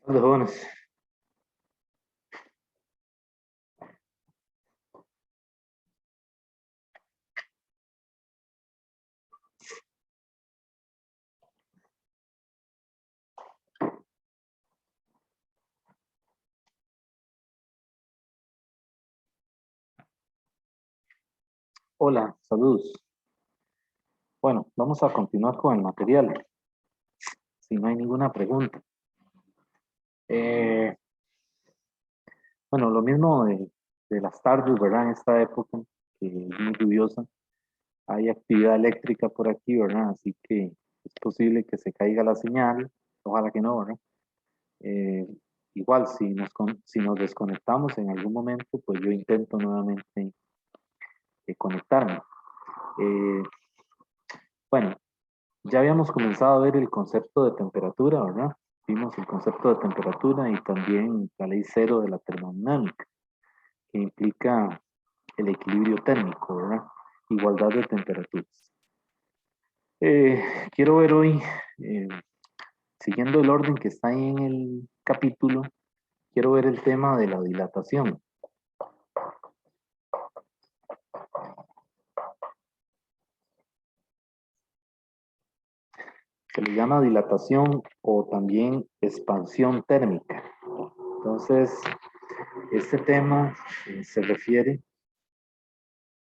Hola, jóvenes. Hola, saludos. Bueno, vamos a continuar con el material, si no hay ninguna pregunta. Eh, bueno, lo mismo de las tardes, ¿verdad? En esta época, que es muy lluviosa, hay actividad eléctrica por aquí, ¿verdad? Así que es posible que se caiga la señal, ojalá que no, ¿verdad? Eh, igual, si nos desconectamos en algún momento, pues yo intento nuevamente conectarme. Eh, bueno, ya habíamos comenzado a ver el concepto de temperatura, ¿verdad? Vimos el concepto de temperatura y también la ley cero de la termodinámica, que implica el equilibrio térmico, ¿verdad? Igualdad de temperaturas. Quiero ver hoy, eh, siguiendo el orden que está ahí en el capítulo, quiero ver el tema de la dilatación. Se le llama dilatación o también expansión térmica. Entonces, este tema se refiere,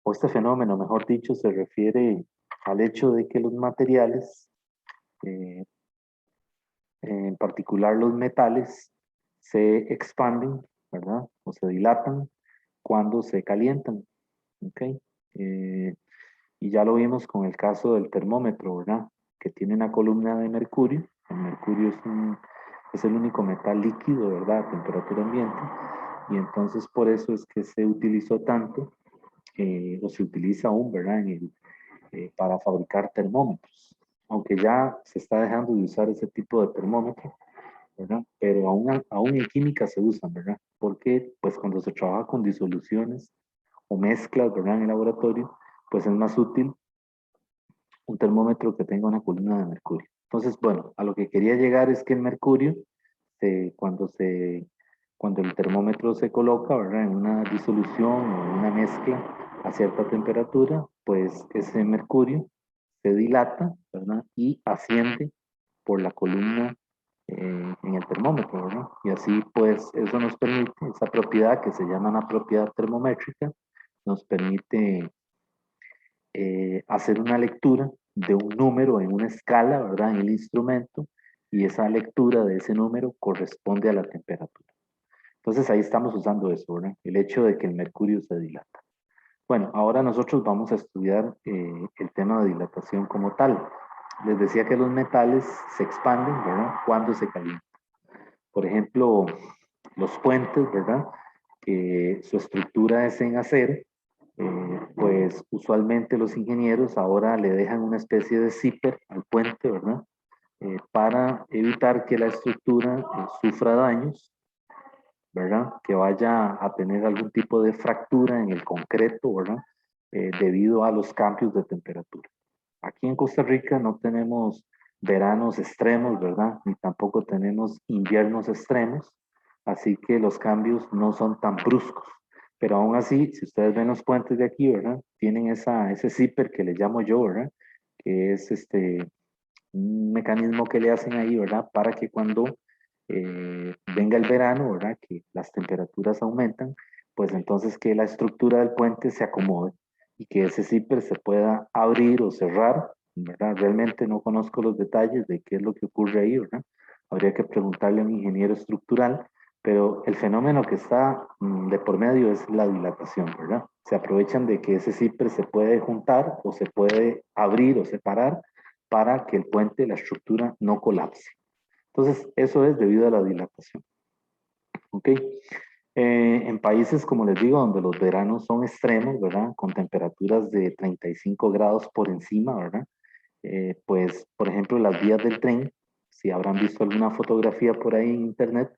o este fenómeno, mejor dicho, se refiere al hecho de que los materiales, eh, en particular los metales, se expanden, ¿verdad? O se dilatan cuando se calientan, ¿ok? Eh, y ya lo vimos con el caso del termómetro, ¿verdad? Que tiene una columna de mercurio. El mercurio es el único metal líquido, ¿verdad? A temperatura ambiente. Y entonces por eso es que se utilizó tanto, o se utiliza aún, ¿verdad? Para fabricar termómetros. Aunque ya se está dejando de usar ese tipo de termómetro, ¿verdad? Pero aún en química se usan, ¿verdad? Porque pues cuando se trabaja con disoluciones o mezclas, ¿verdad? En el laboratorio, pues es más útil un termómetro que tenga una columna de mercurio. Entonces, bueno, a lo que quería llegar es que el mercurio, se, cuando, se, cuando el termómetro se coloca, ¿verdad? En una disolución o en una mezcla a cierta temperatura, pues ese mercurio se dilata, ¿verdad? Y asciende por la columna en el termómetro, ¿verdad? Y así, pues, eso nos permite, esa propiedad que se llama una propiedad termométrica, nos permite hacer una lectura de un número en una escala, ¿verdad? En el instrumento, y esa lectura de ese número corresponde a la temperatura. Entonces ahí estamos usando eso, ¿verdad? El hecho de que el mercurio se dilata. Bueno, ahora nosotros vamos a estudiar el tema de dilatación como tal. Les decía que los metales se expanden, ¿verdad? Cuando se calientan. Por ejemplo, los puentes, ¿verdad? Que su estructura es en acero, pues usualmente los ingenieros ahora le dejan una especie de zipper al puente, ¿verdad? Para evitar que la estructura sufra daños, ¿verdad? Que vaya a tener algún tipo de fractura en el concreto, ¿verdad? Debido a los cambios de temperatura. Aquí en Costa Rica no tenemos veranos extremos, ¿verdad? Ni tampoco tenemos inviernos extremos, así que los cambios no son tan bruscos. Pero aún así, si ustedes ven los puentes de aquí, ¿verdad? Tienen ese zipper que le llamo yo, ¿verdad? Que es un mecanismo que le hacen ahí, ¿verdad? Para que cuando venga el verano, ¿verdad? Que las temperaturas aumentan, pues entonces que la estructura del puente se acomode y que ese zipper se pueda abrir o cerrar, ¿verdad? Realmente no conozco los detalles de qué es lo que ocurre ahí, ¿verdad? Habría que preguntarle a un ingeniero estructural, pero el fenómeno que está de por medio es la dilatación, ¿verdad? Se aprovechan de que ese zipper se puede juntar o se puede abrir o separar para que el puente, la estructura, no colapse. Entonces, eso es debido a la dilatación. ¿Ok? En países, como les digo, donde los veranos son extremos, ¿verdad? Con temperaturas de 35 grados por encima, ¿verdad? Pues, por ejemplo, las vías del tren, si habrán visto alguna fotografía por ahí en internet,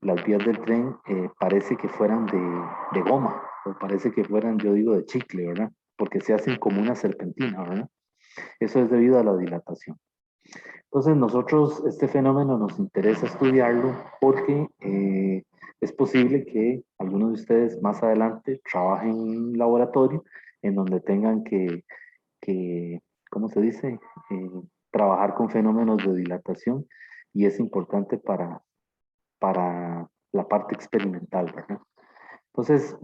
las vías del tren parece que fueran de goma, o parece que fueran, yo digo, de chicle, ¿verdad? Porque se hacen como una serpentina, ¿verdad? Eso es debido a la dilatación. Entonces nosotros este fenómeno nos interesa estudiarlo porque es posible que algunos de ustedes más adelante trabajen en un laboratorio en donde tengan que ¿cómo se dice? Trabajar con fenómenos de dilatación y es importante para la parte experimental, ¿verdad? Entonces,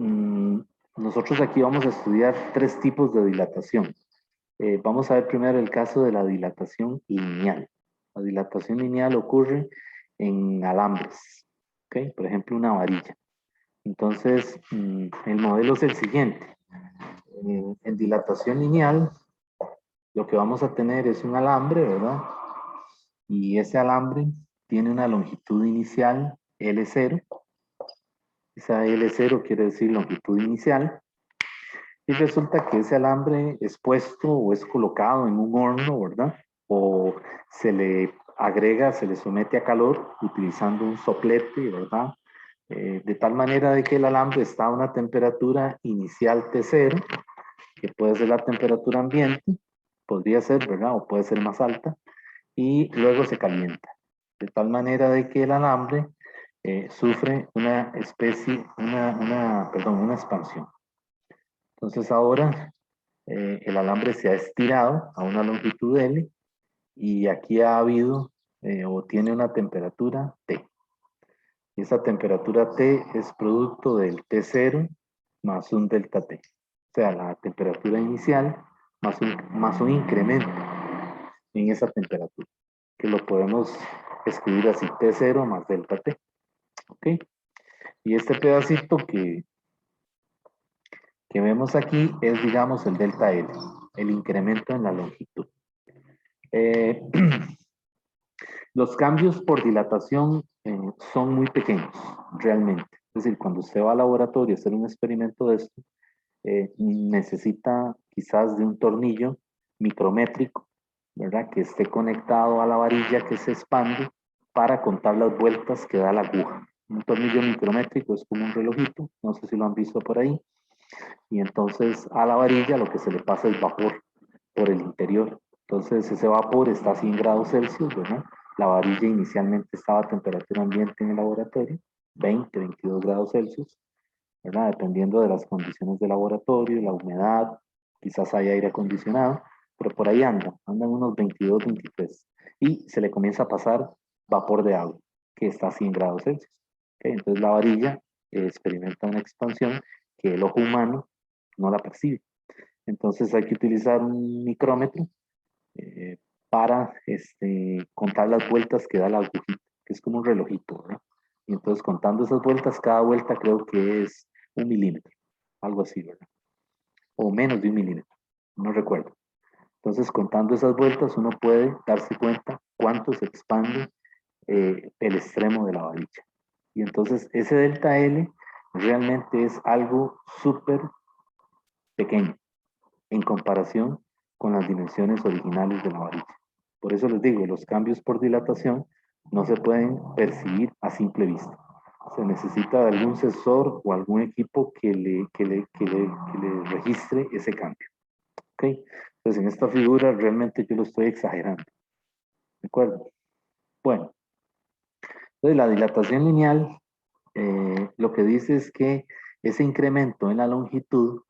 nosotros aquí vamos a estudiar tres tipos de dilatación. Vamos a ver primero el caso de la dilatación lineal. La dilatación lineal ocurre en alambres, ¿ok? Por ejemplo, una varilla. Entonces, el modelo es el siguiente. En dilatación lineal, lo que vamos a tener es un alambre, ¿verdad? Y ese alambre tiene una longitud inicial L0. Esa L0 quiere decir longitud inicial. Y resulta que ese alambre es puesto o es colocado en un horno, ¿verdad? O se le agrega, se le somete a calor utilizando un soplete, ¿verdad? De tal manera de que el alambre está a una temperatura inicial T0, que puede ser la temperatura ambiente, podría ser, ¿verdad? O puede ser más alta, y luego se calienta. De tal manera de que el alambre sufre una especie, perdón, una expansión. Entonces ahora el alambre se ha estirado a una longitud L y aquí ha habido o tiene una temperatura T. Y esa temperatura T es producto del T0 más un delta T. O sea, la temperatura inicial más un incremento en esa temperatura, que lo podemos escribir así, T0 más delta T. ¿Ok? Y este pedacito que vemos aquí es, digamos, el delta L, el incremento en la longitud. Eh, los cambios por dilatación son muy pequeños, realmente. Es decir, cuando usted va al laboratorio a hacer un experimento de esto, necesita quizás de un tornillo micrométrico, ¿verdad? Que esté conectado a la varilla que se expande para contar las vueltas que da la aguja. Un tornillo micrométrico es como un relojito, no sé si lo han visto por ahí, y entonces a la varilla lo que se le pasa es vapor por el interior. Entonces ese vapor está a 100 grados Celsius, ¿verdad? La varilla inicialmente estaba a temperatura ambiente en el laboratorio, 20, 22 grados Celsius, ¿verdad? Dependiendo de las condiciones del laboratorio, la humedad, quizás hay aire acondicionado, pero por ahí andan unos 22, 23. Y se le comienza a pasar vapor de agua, que está a 100 grados Celsius. ¿Okay? Entonces la varilla experimenta una expansión que el ojo humano no la percibe. Entonces hay que utilizar un micrómetro eh, para contar las vueltas que da la agujita, que es como un relojito, ¿verdad? Y entonces contando esas vueltas, cada vuelta creo que es 1 milímetro, algo así, ¿verdad? O menos de 1 milímetro, no recuerdo. Entonces contando esas vueltas uno puede darse cuenta cuánto se expande el extremo de la varilla. Y entonces ese delta L realmente es algo súper pequeño en comparación con las dimensiones originales de la varilla. Por eso les digo, los cambios por dilatación no se pueden percibir a simple vista. Se necesita de algún sensor o algún equipo que le registre ese cambio. ¿Ok? Entonces en esta figura realmente yo lo estoy exagerando. ¿De acuerdo? Bueno, entonces la dilatación lineal lo que dice es que ese incremento en la longitud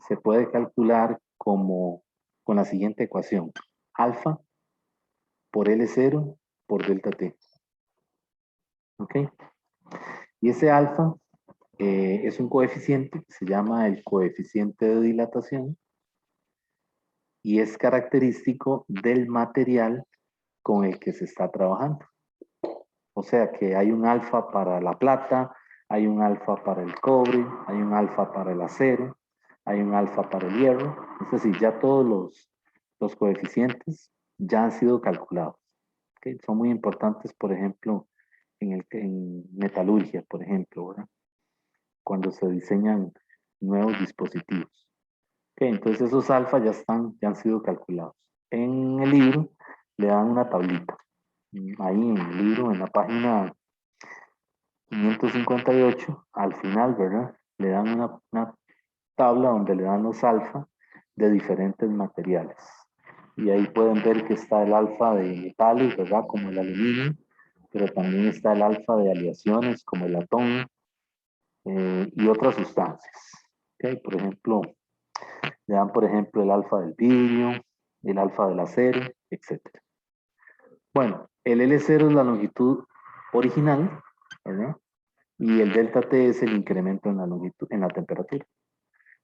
se puede calcular como con la siguiente ecuación. Alfa por L0 por delta T. ¿Ok? Y ese alfa es un coeficiente que se llama el coeficiente de dilatación y es característico del material con el que se está trabajando. O sea que hay un alfa para la plata, hay un alfa para el cobre, hay un alfa para el acero, hay un alfa para el hierro. Es decir, ya todos los coeficientes ya han sido calculados. ¿Okay? Son muy importantes, por ejemplo, en metalurgia, por ejemplo, ¿verdad? Cuando se diseñan nuevos dispositivos. ¿Okay? Entonces esos alfa ya han sido calculados. En el libro le dan una tablita. Ahí en el libro, en la página 558, al final, ¿verdad? Le dan una tabla donde le dan los alfa de diferentes materiales. Y ahí pueden ver que está el alfa de metales, ¿verdad? Como el aluminio, pero también está el alfa de aleaciones, como el atón, y otras sustancias. ¿Okay? Por ejemplo, le dan, por ejemplo, el alfa del vidrio, el alfa del acero, etcétera. Bueno, el L0 es la longitud original, ¿verdad? Y el delta T es el incremento en la longitud, en la temperatura.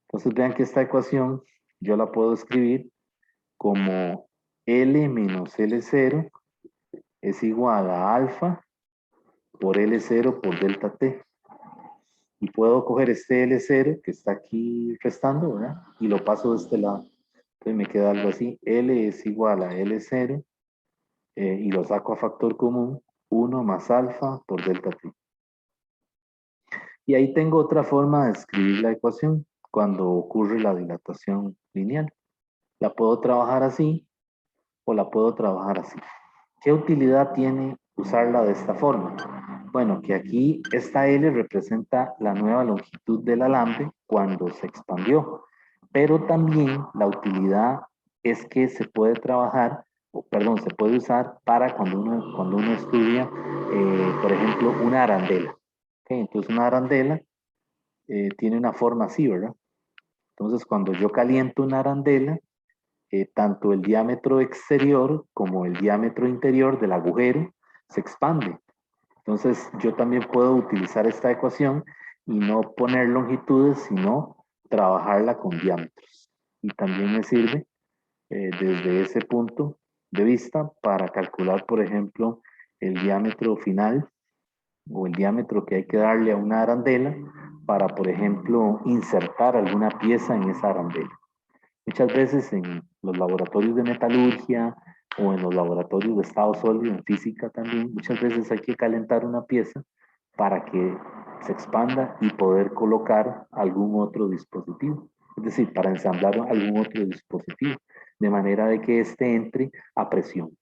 Entonces vean que esta ecuación yo la puedo escribir como L menos L0 es igual a alfa por L0 por delta T. Y puedo coger este L0 que está aquí restando, ¿verdad? Y lo paso de este lado. Entonces me queda algo así. L es igual a L0 y lo saco a factor común, 1 más alfa por delta T. Y ahí tengo otra forma de escribir la ecuación cuando ocurre la dilatación lineal. La puedo trabajar así o la puedo trabajar así. ¿Qué utilidad tiene usarla de esta forma? Bueno, que aquí esta L representa la nueva longitud del alambre cuando se expandió, pero también la utilidad es que se puede trabajar, o perdón, se puede usar para cuando uno estudia, por ejemplo, una arandela. ¿Okay? Entonces una arandela tiene una forma así, ¿verdad? Entonces cuando yo caliento una arandela, tanto el diámetro exterior como el diámetro interior del agujero se expande. Entonces yo también puedo utilizar esta ecuación y no poner longitudes, sino trabajarla con diámetros. Y también me sirve desde ese punto de vista para calcular, por ejemplo, el diámetro final o el diámetro que hay que darle a una arandela para, por ejemplo, insertar alguna pieza en esa arandela. Muchas veces en los laboratorios de metalurgia o en los laboratorios de estado sólido, en física también, muchas veces hay que calentar una pieza para que se expanda y poder colocar algún otro dispositivo. Es decir, para ensamblar algún otro dispositivo, de manera de que éste entre a presión.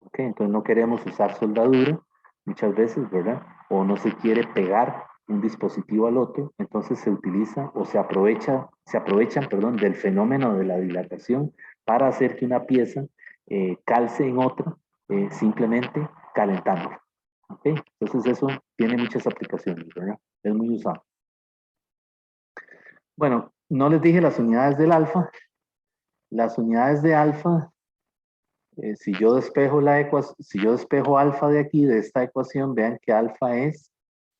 ¿Okay? Entonces no queremos usar soldadura muchas veces, ¿verdad? O no se quiere pegar un dispositivo al otro, entonces se utiliza o se aprovechan, perdón, del fenómeno de la dilatación para hacer que una pieza calce en otra, simplemente calentando. ¿Okay? Entonces eso tiene muchas aplicaciones, ¿verdad? Es muy usado. Bueno, no les dije las unidades del alfa. Las unidades de alfa, si yo despejo si yo despejo alfa de aquí, de esta ecuación, vean que alfa es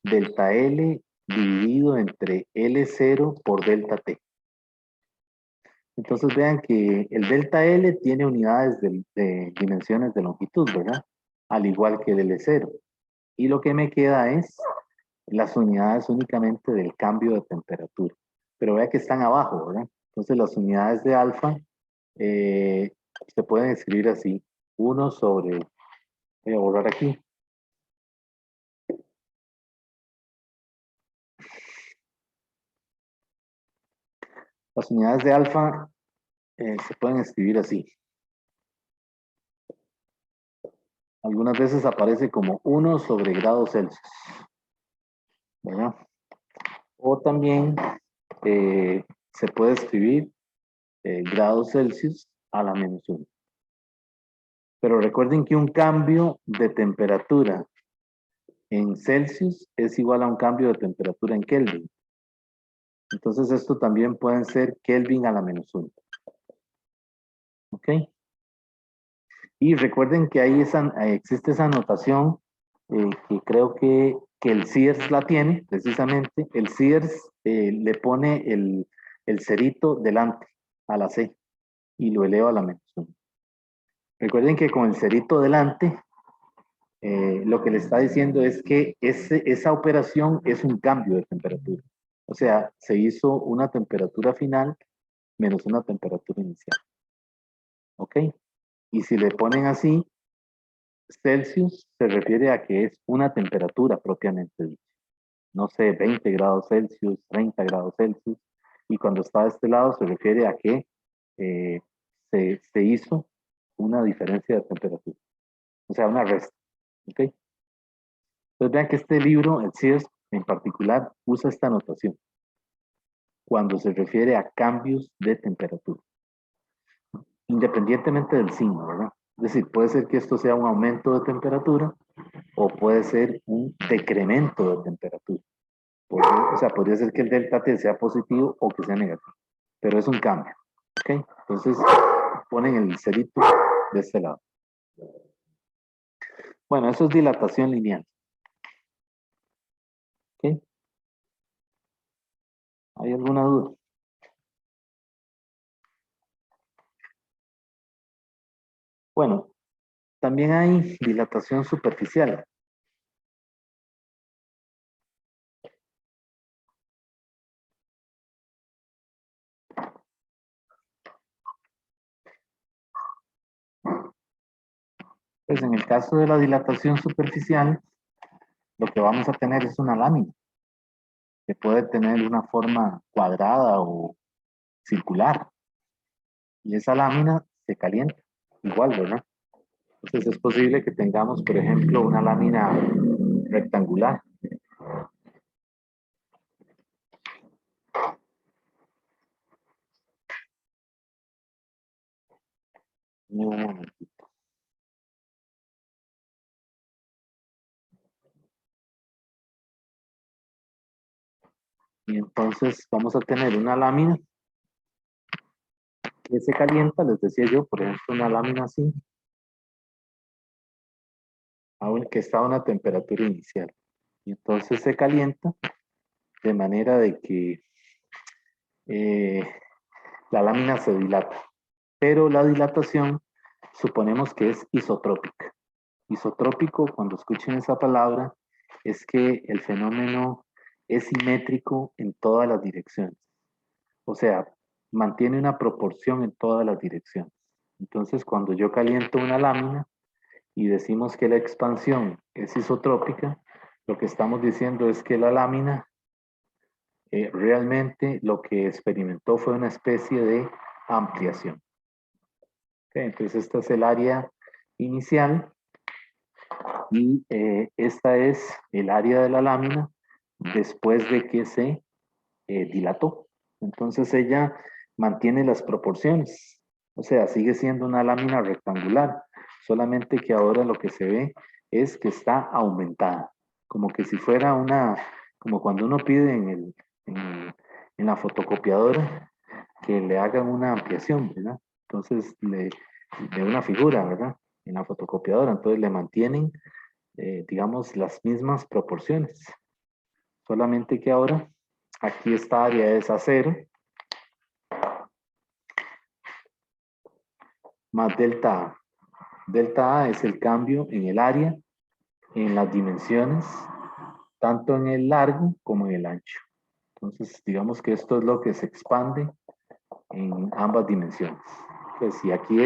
delta L dividido entre L0 por delta T. Entonces vean que el delta L tiene unidades de dimensiones de longitud, ¿verdad? Al igual que el L0. Y lo que me queda es las unidades únicamente del cambio de temperatura. Pero vea que están abajo, ¿verdad? Entonces las unidades de alfa eh, se pueden escribir así. 1 sobre, voy a borrar aquí. Las unidades de alfa se pueden escribir así. Algunas veces aparece como 1 sobre grados Celsius, ¿verdad? O también se puede escribir grados Celsius a la menos 1. Pero recuerden que un cambio de temperatura en Celsius es igual a un cambio de temperatura en Kelvin. Entonces esto también pueden ser Kelvin a la menos 1. ¿Ok? Y recuerden que ahí existe esa notación que creo que el Sears la tiene, precisamente. El Sears le pone el cerito delante a la C y lo eleva a la menos 1. Recuerden que con el cerito delante, lo que le está diciendo es que esa operación es un cambio de temperatura. O sea, se hizo una temperatura final menos una temperatura inicial. ¿Ok? Y si le ponen así, Celsius se refiere a que es una temperatura propiamente dicha. No sé, 20 grados Celsius, 30 grados Celsius. Y cuando está de este lado se refiere a que eh, se hizo una diferencia de temperatura. O sea, una resta. ¿Ok? Entonces vean que este libro, el Sears en particular, usa esta notación cuando se refiere a cambios de temperatura. independientemente del signo, ¿verdad? Es decir, puede ser que esto sea un aumento de temperatura o puede ser un decremento de temperatura. O sea, podría ser que el delta T sea positivo o que sea negativo, pero es un cambio. ¿Ok? Entonces, ponen el cerito de este lado. Bueno, eso es dilatación lineal. ¿Ok? ¿Hay alguna duda? Bueno, también hay dilatación superficial. Pues en el caso de la dilatación superficial, lo que vamos a tener es una lámina que puede tener una forma cuadrada o circular. Y esa lámina se calienta igual, ¿verdad? Entonces es posible que tengamos, por ejemplo, una lámina rectangular. Un momentito. Y entonces vamos a tener una lámina que se calienta, les decía yo, por ejemplo, una lámina así, que está a una temperatura inicial. Y entonces se calienta de manera de que eh, la lámina se dilata. Pero la dilatación suponemos que es isotrópica. Isotrópico, cuando escuchen esa palabra, es que el fenómeno es simétrico en todas las direcciones. O sea, mantiene una proporción en todas las direcciones. Entonces, cuando yo caliento una lámina y decimos que la expansión es isotrópica, lo que estamos diciendo es que la lámina realmente lo que experimentó fue una especie de ampliación. Okay, entonces, esta es el área inicial y esta es el área de la lámina después de que se dilató. Entonces ella mantiene las proporciones, o sea, sigue siendo una lámina rectangular, solamente que ahora lo que se ve es que está aumentada, como que si fuera como cuando uno pide en la fotocopiadora que le hagan una ampliación, ¿verdad? Entonces, de una figura, ¿verdad? En la fotocopiadora, entonces le mantienen, digamos, las mismas proporciones, solamente que ahora aquí esta área es A0 más delta A. Delta A es el cambio en el área, en las dimensiones, tanto en el largo como en el ancho. Entonces, digamos que esto es lo que se expande en ambas dimensiones. Pues si aquí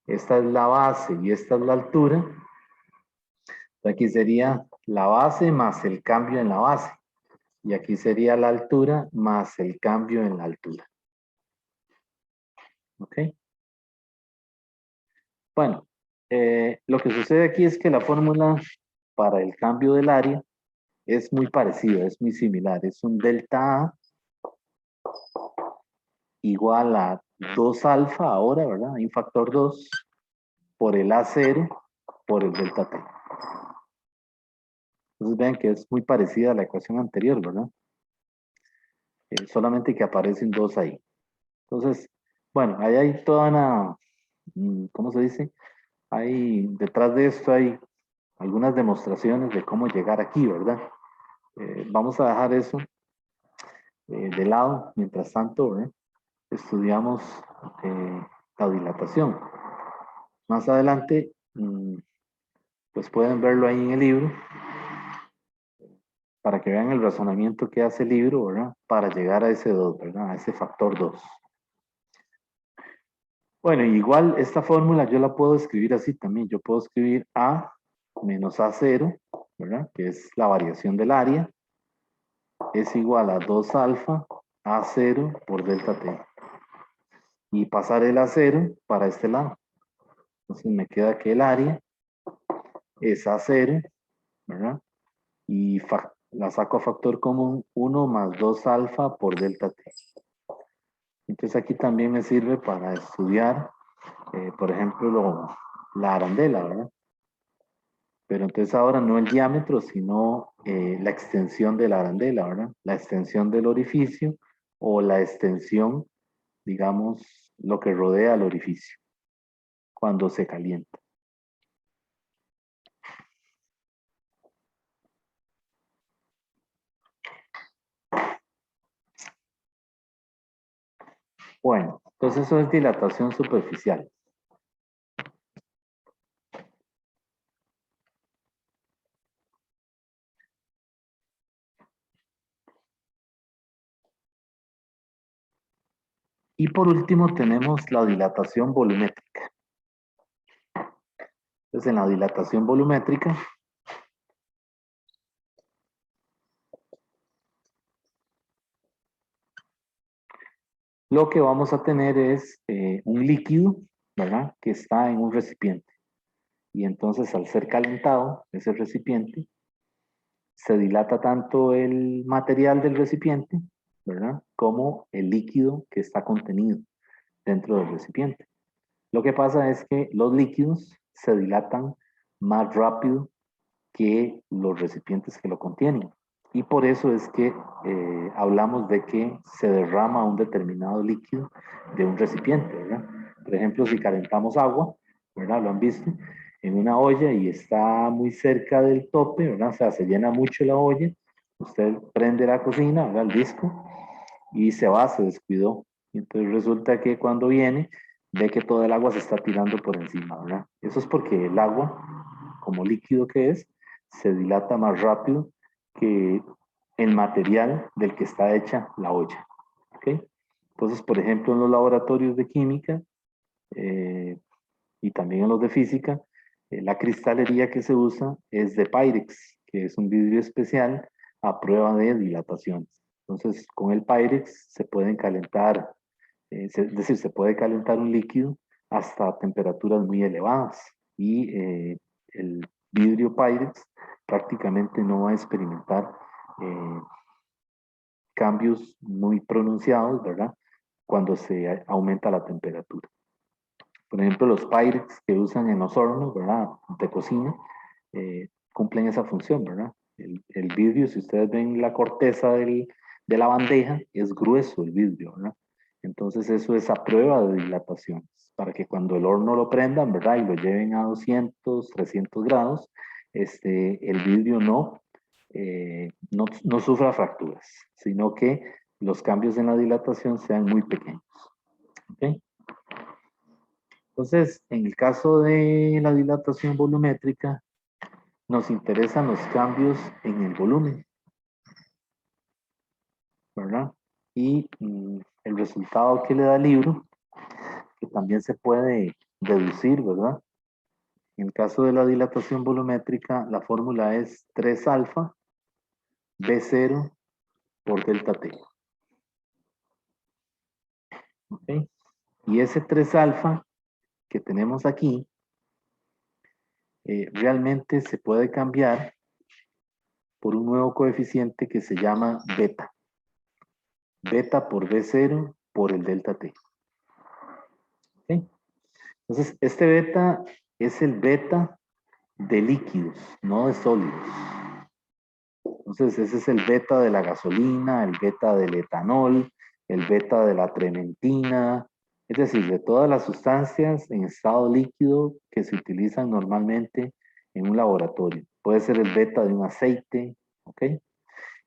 esta es la base y esta es la altura, aquí sería la base más el cambio en la base. Y aquí sería la altura más el cambio en la altura. ¿Ok? Bueno, lo que sucede aquí es que la fórmula para el cambio del área es muy parecida, es muy similar. Es un delta A igual a 2 alfa ahora, ¿verdad? Hay un factor 2 por el A0 por el delta T. Entonces vean que es muy parecida a la ecuación anterior, ¿verdad? Solamente que aparece un 2 ahí. Entonces, bueno, ahí hay toda una, ¿cómo se dice? Detrás de esto hay algunas demostraciones de cómo llegar aquí, ¿verdad? Vamos a dejar eso de lado. Mientras tanto, ¿verdad? Estudiamos la dilatación. Más adelante, pues pueden verlo ahí en el libro para que vean el razonamiento que hace el libro, ¿verdad? Para llegar a ese 2, ¿verdad? A ese factor 2. Bueno, igual esta fórmula yo la puedo escribir así también. Yo puedo escribir A menos A0, ¿verdad? Que es la variación del área, es igual a 2 alfa A0 por delta T. Y pasar el A0 para este lado. Entonces me queda que el área es A0, ¿verdad? Y la saco a factor común 1 más 2 alfa por delta T. Entonces aquí también me sirve para estudiar por ejemplo, la arandela, ¿verdad? Pero entonces ahora no el diámetro, sino la extensión de la arandela, ¿verdad? La extensión del orificio o la extensión, digamos, lo que rodea el orificio cuando se calienta. Bueno, entonces eso es dilatación superficial. Y por último tenemos la dilatación volumétrica. Entonces en la dilatación volumétrica, lo que vamos a tener es un líquido, ¿verdad? Que está en un recipiente. Y entonces al ser calentado, ese recipiente, se dilata tanto el material del recipiente, ¿verdad? Como el líquido que está contenido dentro del recipiente. Lo que pasa es que los líquidos se dilatan más rápido que los recipientes que lo contienen. Y por eso es que hablamos de que se derrama un determinado líquido de un recipiente, ¿verdad? Por ejemplo, si calentamos agua, ¿verdad? Lo han visto, en una olla y está muy cerca del tope, ¿verdad? O sea, se llena mucho la olla, usted prende la cocina, ¿verdad? El disco, y se descuidó. Y entonces resulta que cuando viene, ve que toda el agua se está tirando por encima, ¿verdad? Eso es porque el agua, como líquido que es, se dilata más rápido que el material del que está hecha la olla. ¿Ok? Entonces, por ejemplo, en los laboratorios de química y también en los de física, la cristalería que se usa es de Pyrex, que es un vidrio especial a prueba de dilataciones. Entonces, con el Pyrex se pueden calentar, es decir, se puede calentar un líquido hasta temperaturas muy elevadas y el vidrio Pyrex prácticamente no va a experimentar eh, cambios muy pronunciados, ¿verdad? Cuando se aumenta la temperatura. Por ejemplo, los Pyrex que usan en los hornos, ¿verdad? De cocina, cumplen esa función, ¿verdad? El vidrio, si ustedes ven la corteza de la bandeja, es grueso el vidrio, ¿verdad? Entonces eso es a prueba de dilatación, para que cuando el horno lo prendan, ¿verdad? Y lo lleven a 200, 300 grados, el vidrio no sufra fracturas, sino que los cambios en la dilatación sean muy pequeños. ¿Ok? Entonces, en el caso de la dilatación volumétrica, nos interesan los cambios en el volumen, ¿verdad? Y el resultado que le da el libro, que también se puede deducir, ¿verdad? En el caso de la dilatación volumétrica, la fórmula es 3 alfa B0 por delta T. ¿Ok? Y ese 3 alfa que tenemos aquí, realmente se puede cambiar por un nuevo coeficiente que se llama beta. Beta por B0 por el delta T. ¿Okay? Entonces, este beta es el beta de líquidos, no de sólidos. Entonces, ese es el beta de la gasolina, el beta del etanol, el beta de la trementina, es decir, de todas las sustancias en estado líquido que se utilizan normalmente en un laboratorio. Puede ser el beta de un aceite, ¿ok?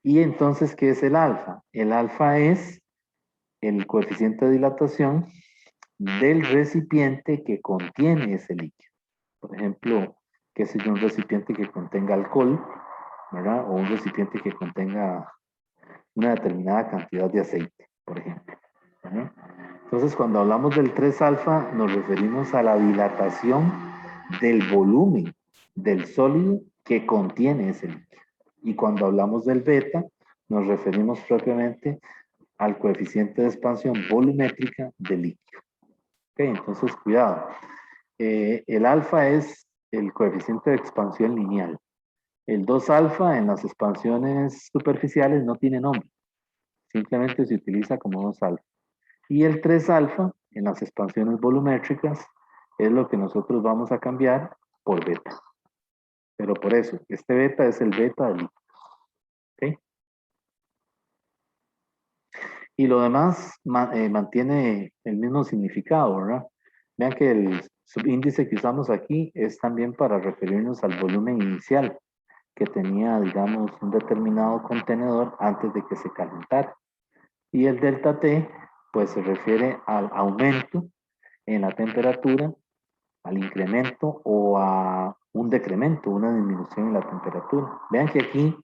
Y entonces, ¿qué es el alfa? El alfa es el coeficiente de dilatación del recipiente que contiene ese líquido. Por ejemplo, qué sé yo, un recipiente que contenga alcohol, ¿verdad? O un recipiente que contenga una determinada cantidad de aceite, por ejemplo. ¿Verdad? Entonces, cuando hablamos del 3 alfa, nos referimos a la dilatación del volumen del sólido que contiene ese líquido. Y cuando hablamos del beta, nos referimos propiamente al coeficiente de expansión volumétrica del líquido. Okay, entonces, cuidado. El alfa es el coeficiente de expansión lineal. El 2 alfa en las expansiones superficiales no tiene nombre. Simplemente se utiliza como 2 alfa. Y el 3 alfa en las expansiones volumétricas es lo que nosotros vamos a cambiar por beta. Pero por eso, este beta es el beta del líquido. ¿Ok? Y lo demás mantiene el mismo significado, ¿verdad? Vean que el subíndice que usamos aquí es también para referirnos al volumen inicial que tenía, digamos, un determinado contenedor antes de que se calentara. Y el delta T, pues se refiere al aumento en la temperatura, al incremento o a un decremento, una disminución en la temperatura. Vean que aquí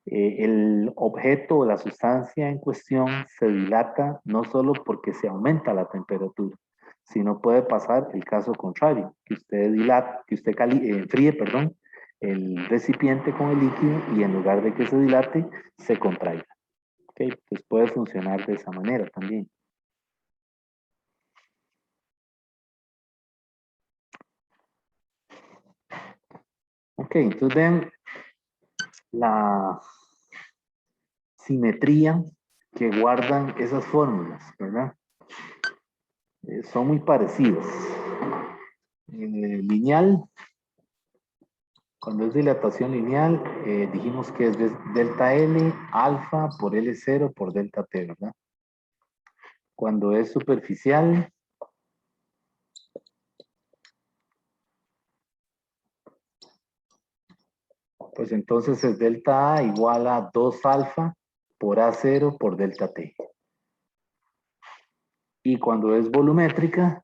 el objeto o la sustancia en cuestión se dilata no solo porque se aumenta la temperatura, sino puede pasar el caso contrario, que usted dilata, que usted enfríe, perdón, el recipiente con el líquido y en lugar de que se dilate, se contraiga. ¿Okay? Pues puede funcionar de esa manera también. Ok, entonces vean la simetría que guardan esas fórmulas, ¿verdad? Son muy parecidas. Lineal, cuando es dilatación lineal, dijimos que es delta L, alfa por L0 por delta T, ¿verdad? Cuando es superficial, pues entonces es delta A igual a 2 alfa por A0 por delta T. Y cuando es volumétrica,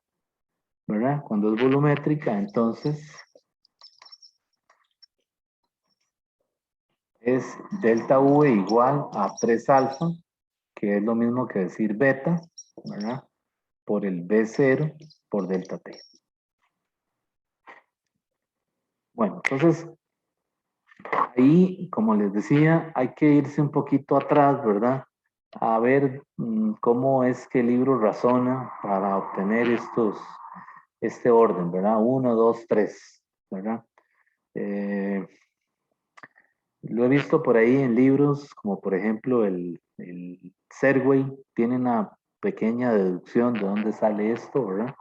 ¿verdad? Cuando es volumétrica, entonces es delta V igual a 3 alfa, que es lo mismo que decir beta, ¿verdad? Por el B0 por delta T. Bueno, entonces ahí, como les decía, hay que irse un poquito atrás, ¿verdad? A ver cómo es que el libro razona para obtener este orden, ¿verdad? 1, 2, 3, ¿verdad? Eh, lo he visto por ahí en libros, como por ejemplo el Serway, tiene una pequeña deducción de dónde sale esto, ¿verdad?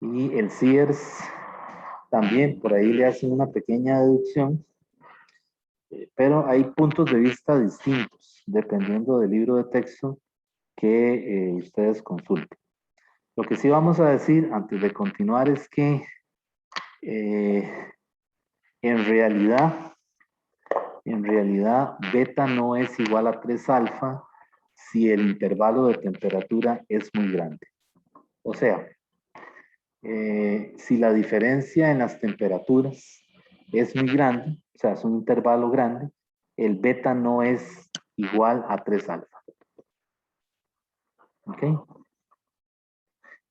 Y el Sears también por ahí le hacen una pequeña deducción, pero hay puntos de vista distintos dependiendo del libro de texto que ustedes consulten. Lo que sí vamos a decir antes de continuar es que eh, en realidad, beta no es igual a 3 alfa si el intervalo de temperatura es muy grande. O sea, si la diferencia en las temperaturas es muy grande, o sea, es un intervalo grande, el beta no es igual a 3 alfa. ¿Ok?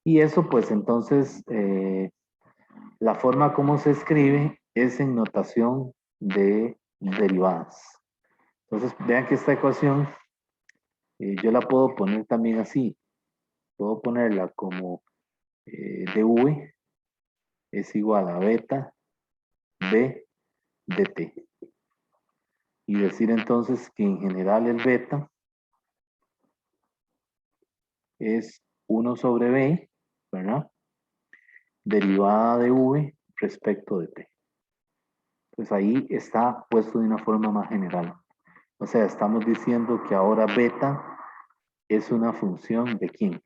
Y eso pues entonces, la forma como se escribe es en notación de derivadas. Entonces, vean que esta ecuación yo la puedo poner también así. Puedo ponerla como dv es igual a beta b dt. Y decir entonces que en general el beta es 1 sobre b, ¿verdad? Derivada de v respecto de t. Pues ahí está puesto de una forma más general. O sea, estamos diciendo que ahora beta es una función de quién?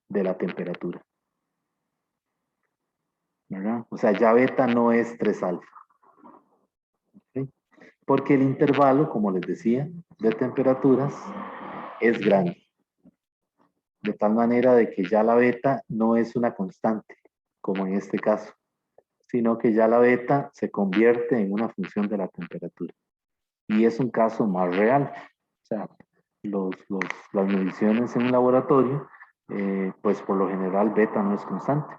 De la temperatura. ¿Verdad? O sea, ya beta no es 3 alfa. ¿Sí? Porque el intervalo, como les decía, de temperaturas es grande. De tal manera de que ya la beta no es una constante, como en este caso, sino que ya la beta se convierte en una función de la temperatura. Y es un caso más real. O sea, las mediciones en un laboratorio, pues por lo general beta no es constante,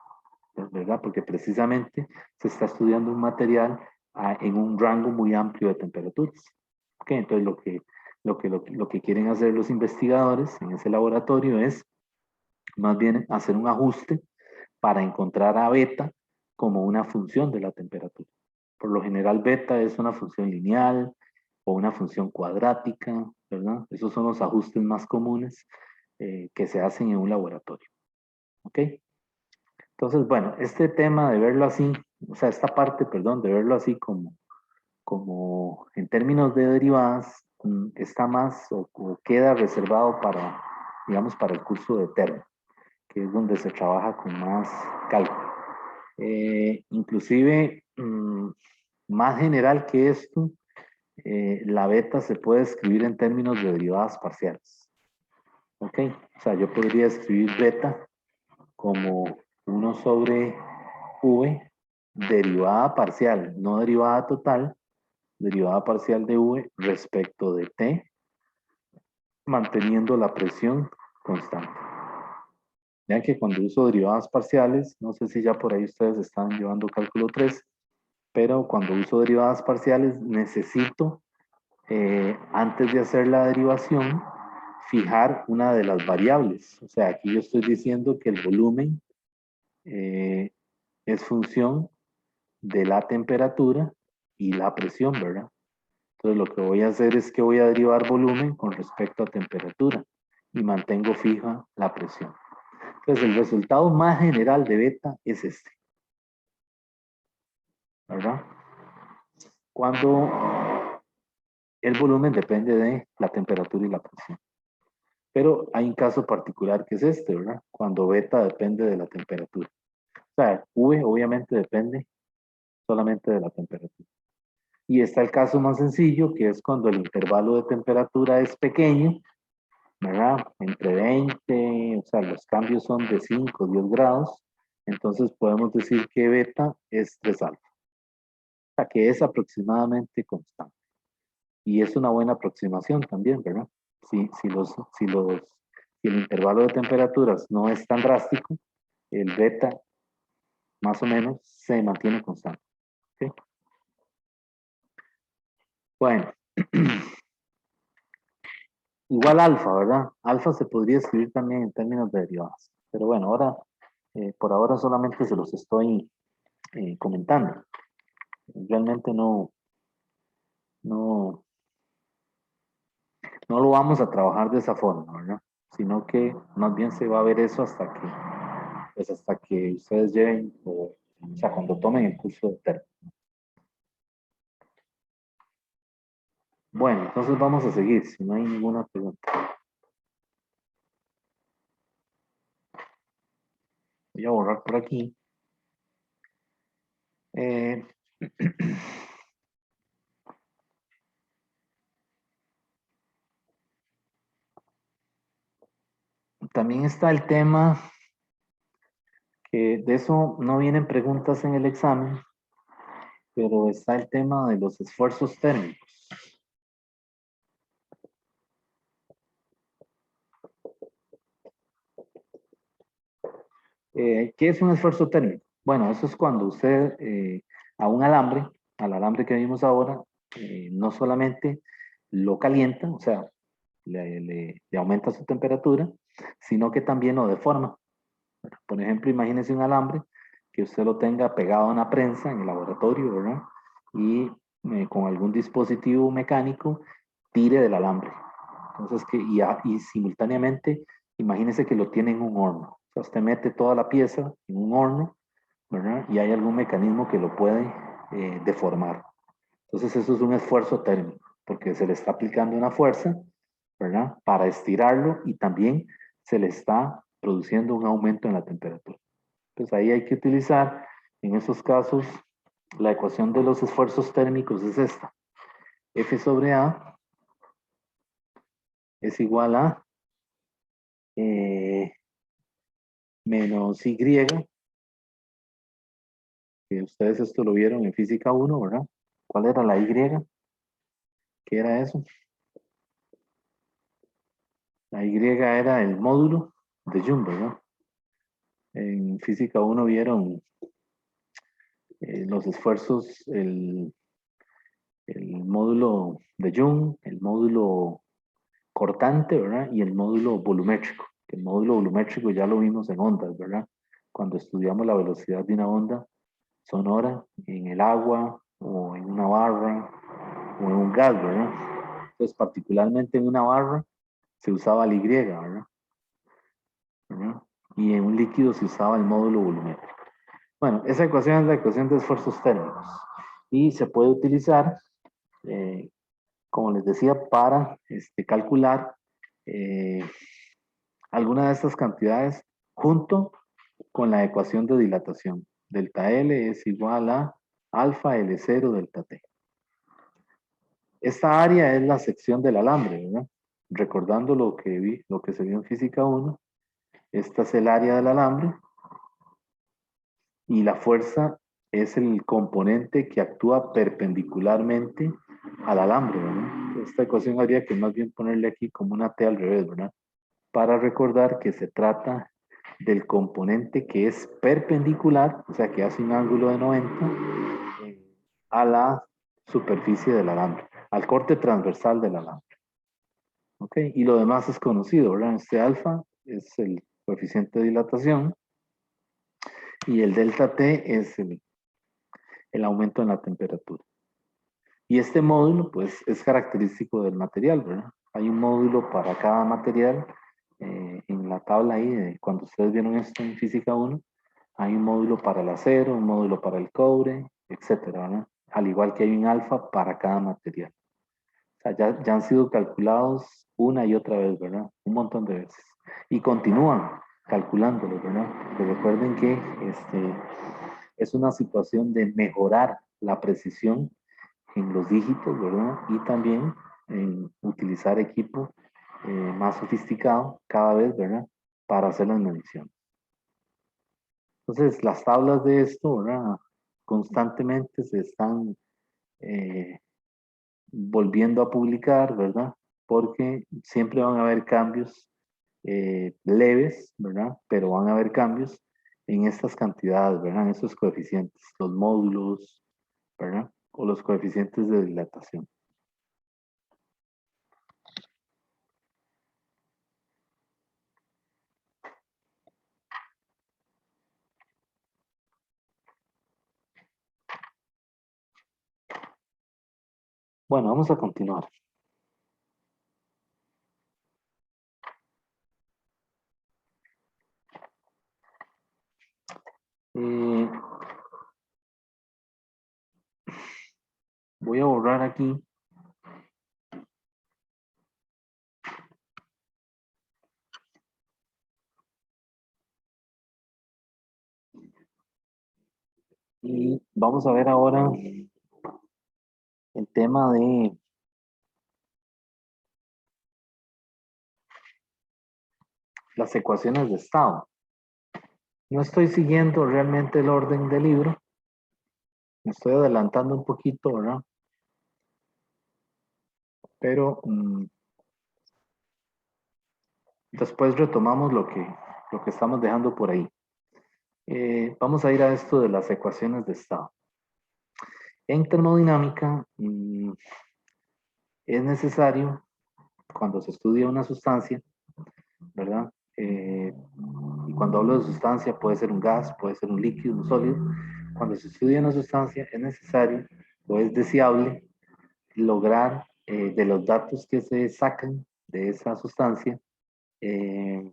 ¿verdad? Porque precisamente se está estudiando un material en un rango muy amplio de temperaturas. ¿Ok? Entonces lo que quieren hacer los investigadores en ese laboratorio es más bien hacer un ajuste para encontrar a beta como una función de la temperatura. Por lo general, beta es una función lineal o una función cuadrática, ¿verdad? Esos son los ajustes más comunes que se hacen en un laboratorio. ¿Ok? Entonces, bueno, este tema de verlo así, o sea, esta parte, perdón, de verlo así como en términos de derivadas, está más o queda reservado para, digamos, para el curso de termo, que es donde se trabaja con más cálculo. Inclusive, más general que esto, la beta se puede escribir en términos de derivadas parciales. ¿Ok? O sea, yo podría escribir beta como 1 sobre v derivada parcial, no derivada total, derivada parcial de v respecto de t, manteniendo la presión constante. Vean que cuando uso derivadas parciales, no sé si ya por ahí ustedes están llevando cálculo 3, pero cuando uso derivadas parciales necesito, antes de hacer la derivación, fijar una de las variables. O sea, aquí yo estoy diciendo que el volumen es función de la temperatura y la presión, ¿verdad? Entonces lo que voy a hacer es que voy a derivar volumen con respecto a temperatura y mantengo fija la presión. Entonces el resultado más general de beta es este, ¿verdad? Cuando el volumen depende de la temperatura y la presión. Pero hay un caso particular que es este, ¿verdad? Cuando beta depende de la temperatura. O sea, V obviamente depende solamente de la temperatura. Y está el caso más sencillo, que es cuando el intervalo de temperatura es pequeño, ¿verdad? Entre 20, o sea, los cambios son de 5 o 10 grados, entonces podemos decir que beta es 3 alfa, o sea, que es aproximadamente constante. Y es una buena aproximación también, ¿verdad? Si el intervalo de temperaturas no es tan drástico, el beta más o menos se mantiene constante. ¿Okay? Bueno, igual alfa, ¿verdad? Alfa se podría escribir también en términos de derivadas. Pero bueno, ahora, por ahora solamente se los estoy comentando. Realmente no, no lo vamos a trabajar de esa forma, ¿verdad? Sino que más bien se va a ver eso hasta que ustedes lleguen, o sea, cuando tomen el curso de termo. Bueno, entonces vamos a seguir, si no hay ninguna pregunta. Voy a borrar por aquí. Eh, también está el tema, que de eso no vienen preguntas en el examen, pero está el tema de los esfuerzos térmicos. ¿Qué es un esfuerzo térmico? Bueno, eso es cuando usted a un alambre, al alambre que vimos ahora, no solamente lo calienta, o sea, le aumenta su temperatura, sino que también lo deforma. Por ejemplo, imagínese un alambre que usted lo tenga pegado a una prensa en el laboratorio, ¿verdad? Y con algún dispositivo mecánico tire del alambre. Entonces, y simultáneamente, imagínese que lo tiene en un horno. O sea, usted mete toda la pieza en un horno, ¿verdad? Y hay algún mecanismo que lo puede deformar. Entonces, eso es un esfuerzo térmico, porque se le está aplicando una fuerza, ¿verdad? Para estirarlo y también se le está produciendo un aumento en la temperatura. Entonces, ahí hay que utilizar, en esos casos, la ecuación de los esfuerzos térmicos es esta. F sobre A es igual a eh, menos Y, que ustedes esto lo vieron en física 1, ¿verdad? ¿Cuál era la Y? ¿Qué era eso? La Y era el módulo de Young, ¿verdad? En física 1 vieron los esfuerzos, el módulo de Young, el módulo cortante, ¿verdad? Y el módulo volumétrico. El módulo volumétrico ya lo vimos en ondas, ¿verdad? Cuando estudiamos la velocidad de una onda sonora en el agua o en una barra o en un gas, ¿verdad? Entonces, particularmente en una barra se usaba la Y, ¿verdad? ¿verdad? Y en un líquido se usaba el módulo volumétrico. Bueno, esa ecuación es la ecuación de esfuerzos térmicos y se puede utilizar, eh, como les decía, para calcular eh, alguna de estas cantidades junto con la ecuación de dilatación. Delta L es igual a alfa L0 delta T. Esta área es la sección del alambre, ¿verdad? Recordando lo que se vio en física 1, esta es el área del alambre y la fuerza es el componente que actúa perpendicularmente al alambre, ¿verdad? Esta ecuación habría que más bien ponerle aquí como una T al revés, ¿verdad? Para recordar que se trata del componente que es perpendicular, o sea, que hace un ángulo de 90 a la superficie del alambre, al corte transversal del alambre. ¿Ok? Y lo demás es conocido, ¿verdad? Este alfa es el coeficiente de dilatación y el delta T es el aumento en la temperatura. Y este módulo, pues, es característico del material, ¿verdad? Hay un módulo para cada material. En la tabla ahí, cuando ustedes vieron esto en Física 1, hay un módulo para el acero, un módulo para el cobre, etcétera, ¿verdad? Al igual que hay un alfa para cada material. O sea, ya han sido calculados una y otra vez, ¿verdad? Un montón de veces. Y continúan calculándolos, ¿verdad? Porque recuerden que es una situación de mejorar la precisión en los dígitos, ¿verdad? Y también en utilizar equipo más sofisticado cada vez, ¿verdad? Para hacer las mediciones. Entonces, las tablas de esto, ¿verdad? Constantemente se están eh, volviendo a publicar, ¿verdad? Porque siempre van a haber cambios leves, ¿verdad? Pero van a haber cambios en estas cantidades, ¿verdad? En estos coeficientes, los módulos, ¿verdad? O los coeficientes de dilatación. Bueno, vamos a continuar. Eh, voy a borrar aquí. Y vamos a ver ahora el tema de las ecuaciones de estado. No estoy siguiendo realmente el orden del libro. Me estoy adelantando un poquito, ¿verdad? Pero después retomamos lo que estamos dejando por ahí. Vamos a ir a esto de las ecuaciones de estado. En termodinámica es necesario, cuando se estudia una sustancia, ¿verdad? Y cuando hablo de sustancia puede ser un gas, puede ser un líquido, un sólido. Cuando se estudia una sustancia es necesario o es deseable lograr de los datos que se sacan de esa sustancia eh,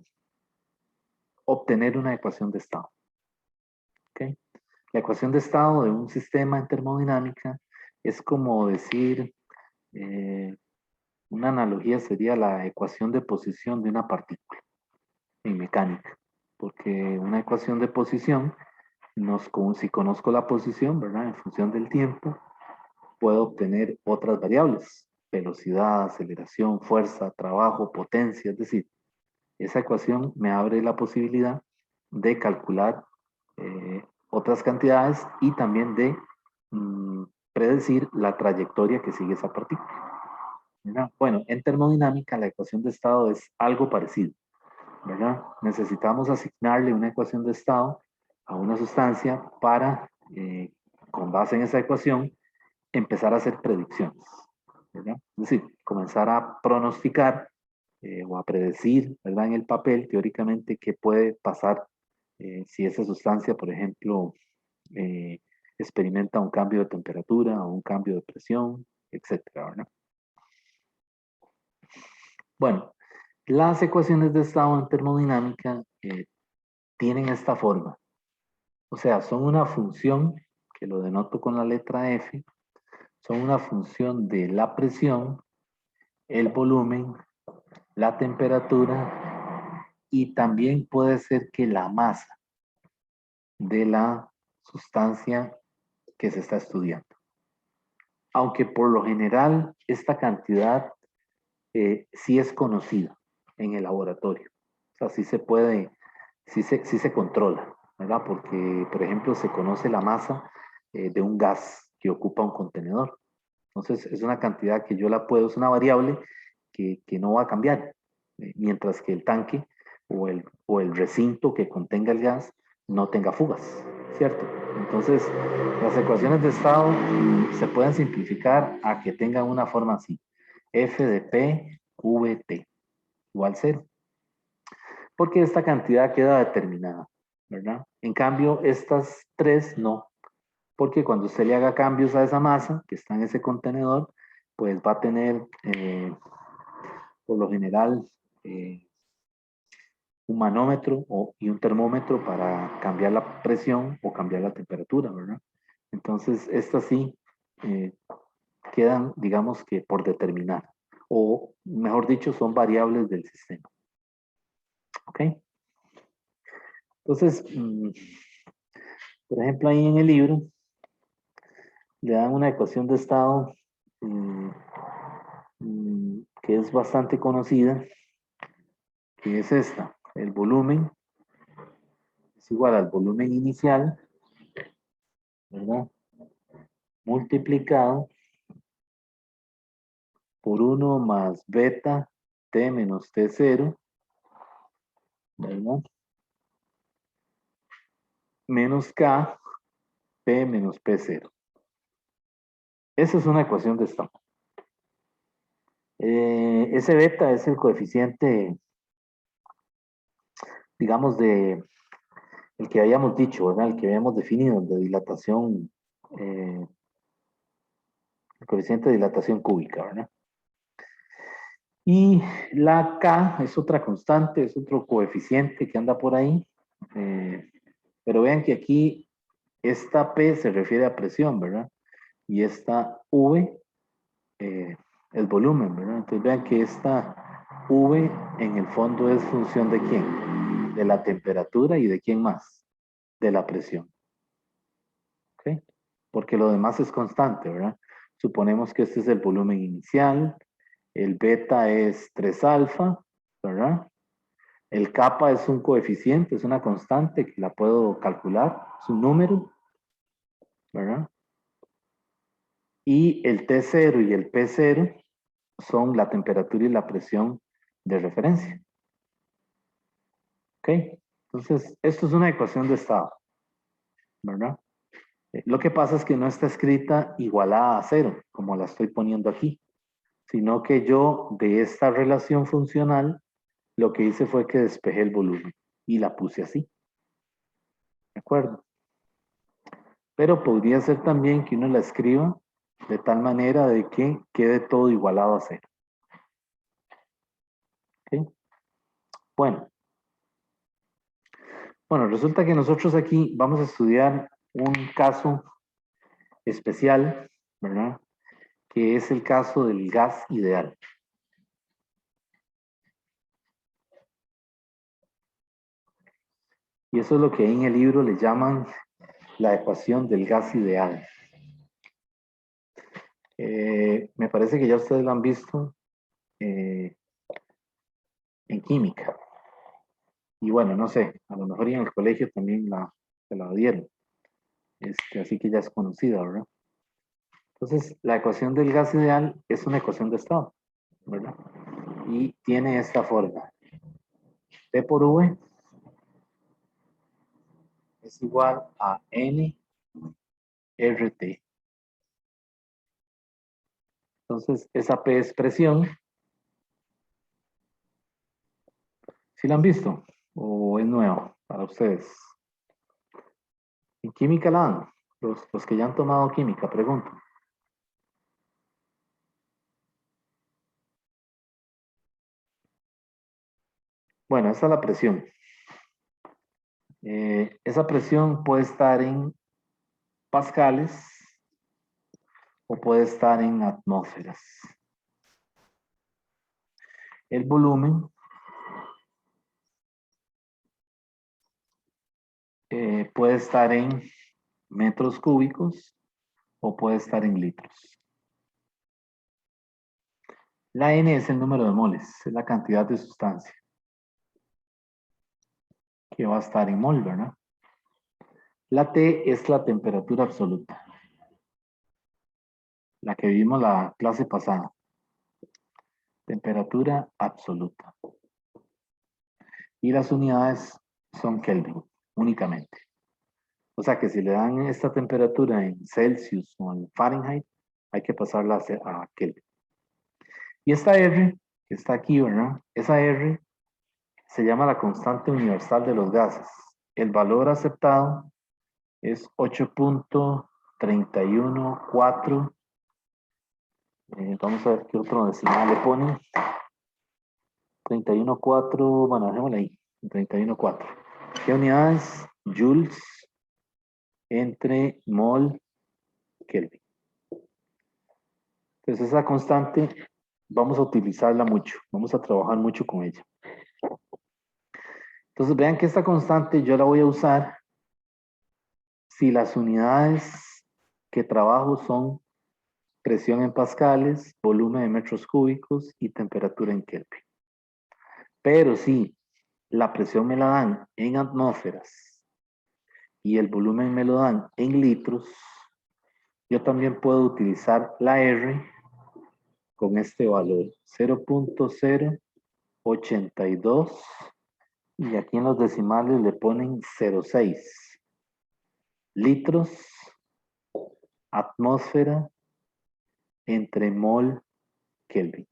obtener una ecuación de estado. ¿Okay? La ecuación de estado de un sistema en termodinámica es como decir, una analogía sería la ecuación de posición de una partícula en mecánica, porque una ecuación de posición, si conozco la posición, ¿verdad? En función del tiempo, puedo obtener otras variables, velocidad, aceleración, fuerza, trabajo, potencia, es decir, esa ecuación me abre la posibilidad de calcular otras cantidades y también de predecir la trayectoria que sigue esa partícula. ¿Verdad? Bueno, en termodinámica la ecuación de estado es algo parecido, ¿verdad? Necesitamos asignarle una ecuación de estado a una sustancia para, con base en esa ecuación, empezar a hacer predicciones, ¿verdad? Es decir, comenzar a pronosticar o a predecir, ¿verdad? En el papel, teóricamente, qué puede pasar si esa sustancia, por ejemplo, eh, experimenta un cambio de temperatura o un cambio de presión, etcétera, ¿verdad? Bueno, las ecuaciones de estado en termodinámica tienen esta forma. O sea, son una función, que lo denoto con la letra F, son una función de la presión, el volumen, la temperatura y también puede ser que la masa de la sustancia que se está estudiando. Aunque por lo general esta cantidad sí es conocida en el laboratorio. O sea, sí se puede, sí se controla, ¿verdad? Porque, por ejemplo, se conoce la masa de un gas que ocupa un contenedor. Entonces, es una cantidad que yo la puedo, es una variable que no va a cambiar, mientras que el tanque o el recinto que contenga el gas no tenga fugas, ¿cierto? Entonces, las ecuaciones de estado se pueden simplificar a que tengan una forma así. F de P, V, T, igual 0. Porque esta cantidad queda determinada, ¿verdad? En cambio, estas tres no, porque cuando usted le haga cambios a esa masa que está en ese contenedor, pues va a tener, por lo general, eh, un manómetro y un termómetro para cambiar la presión o cambiar la temperatura, ¿verdad? Entonces, estas sí eh, quedan, digamos que por determinar, o mejor dicho, son variables del sistema. ¿Ok? Entonces, por ejemplo, ahí en el libro le dan una ecuación de estado que es bastante conocida, que es esta. El volumen es igual al volumen inicial, ¿verdad? Multiplicado por 1 más beta T menos T0, ¿verdad? Menos K P menos P0. Esa es una ecuación de estado. Ese beta es el coeficiente, digamos, de el que habíamos dicho, ¿verdad? El que habíamos definido, de dilatación, el coeficiente de dilatación cúbica, ¿verdad? Y la K es otra constante, es otro coeficiente que anda por ahí. Pero vean que aquí esta P se refiere a presión, ¿verdad? Y esta V es volumen, ¿verdad? Entonces vean que esta V en el fondo es función de quién? De la temperatura y de quién más? De la presión. ¿Ok? Porque lo demás es constante, ¿verdad? Suponemos que este es el volumen inicial, el beta es 3 alfa, ¿verdad? El kappa es un coeficiente, es una constante que la puedo calcular, es un número, ¿verdad? Y el T0 y el P0 son la temperatura y la presión de referencia. ¿Ok? Entonces, esto es una ecuación de estado, ¿verdad? Lo que pasa es que no está escrita igualada a 0, como la estoy poniendo aquí, sino que yo de esta relación funcional, lo que hice fue que despejé el volumen y la puse así. ¿De acuerdo? Pero podría ser también que uno la escriba de tal manera de que quede todo igualado a 0. ¿Ok? Bueno, resulta que nosotros aquí vamos a estudiar un caso especial, ¿verdad? Que es el caso del gas ideal. Y eso es lo que ahí en el libro le llaman la ecuación del gas ideal. Me parece que ya ustedes lo han visto en química. Y bueno, no sé, a lo mejor en el colegio también se la dieron. Así que ya es conocida, ¿verdad? Entonces, la ecuación del gas ideal es una ecuación de estado, ¿verdad? Y tiene esta forma. P por V es igual a N RT. Entonces, esa P es presión. ¿Sí la han visto? ¿O es nuevo para ustedes? En química la dan. Los que ya han tomado química, pregunto. Bueno, esa es la presión. Esa presión puede estar en pascales o puede estar en atmósferas. El volumen puede estar en metros cúbicos o puede estar en litros. La N es el número de moles, es la cantidad de sustancia que va a estar en mol, ¿verdad? La T es la temperatura absoluta, la que vimos la clase pasada. Temperatura absoluta. Y las unidades son Kelvin, únicamente. O sea que si le dan esta temperatura en Celsius o en Fahrenheit, hay que pasarla a Kelvin. Y esta R, que está aquí, ¿verdad? Esa R se llama la constante universal de los gases. El valor aceptado es 8.314. Vamos a ver qué otro decimal le ponen. 31.4, bueno, dejémosle ahí. 31.4. ¿Qué unidades? Joules entre mol, Kelvin. Entonces esa constante vamos a utilizarla mucho, vamos a trabajar mucho con ella. Entonces vean que esta constante yo la voy a usar si las unidades que trabajo son presión en pascales, volumen en metros cúbicos y temperatura en Kelvin. Pero si la presión me la dan en atmósferas y el volumen me lo dan en litros, yo también puedo utilizar la R con este valor, 0.082, y aquí en los decimales le ponen 0.6. Litros, atmósfera, entre mol, Kelvin.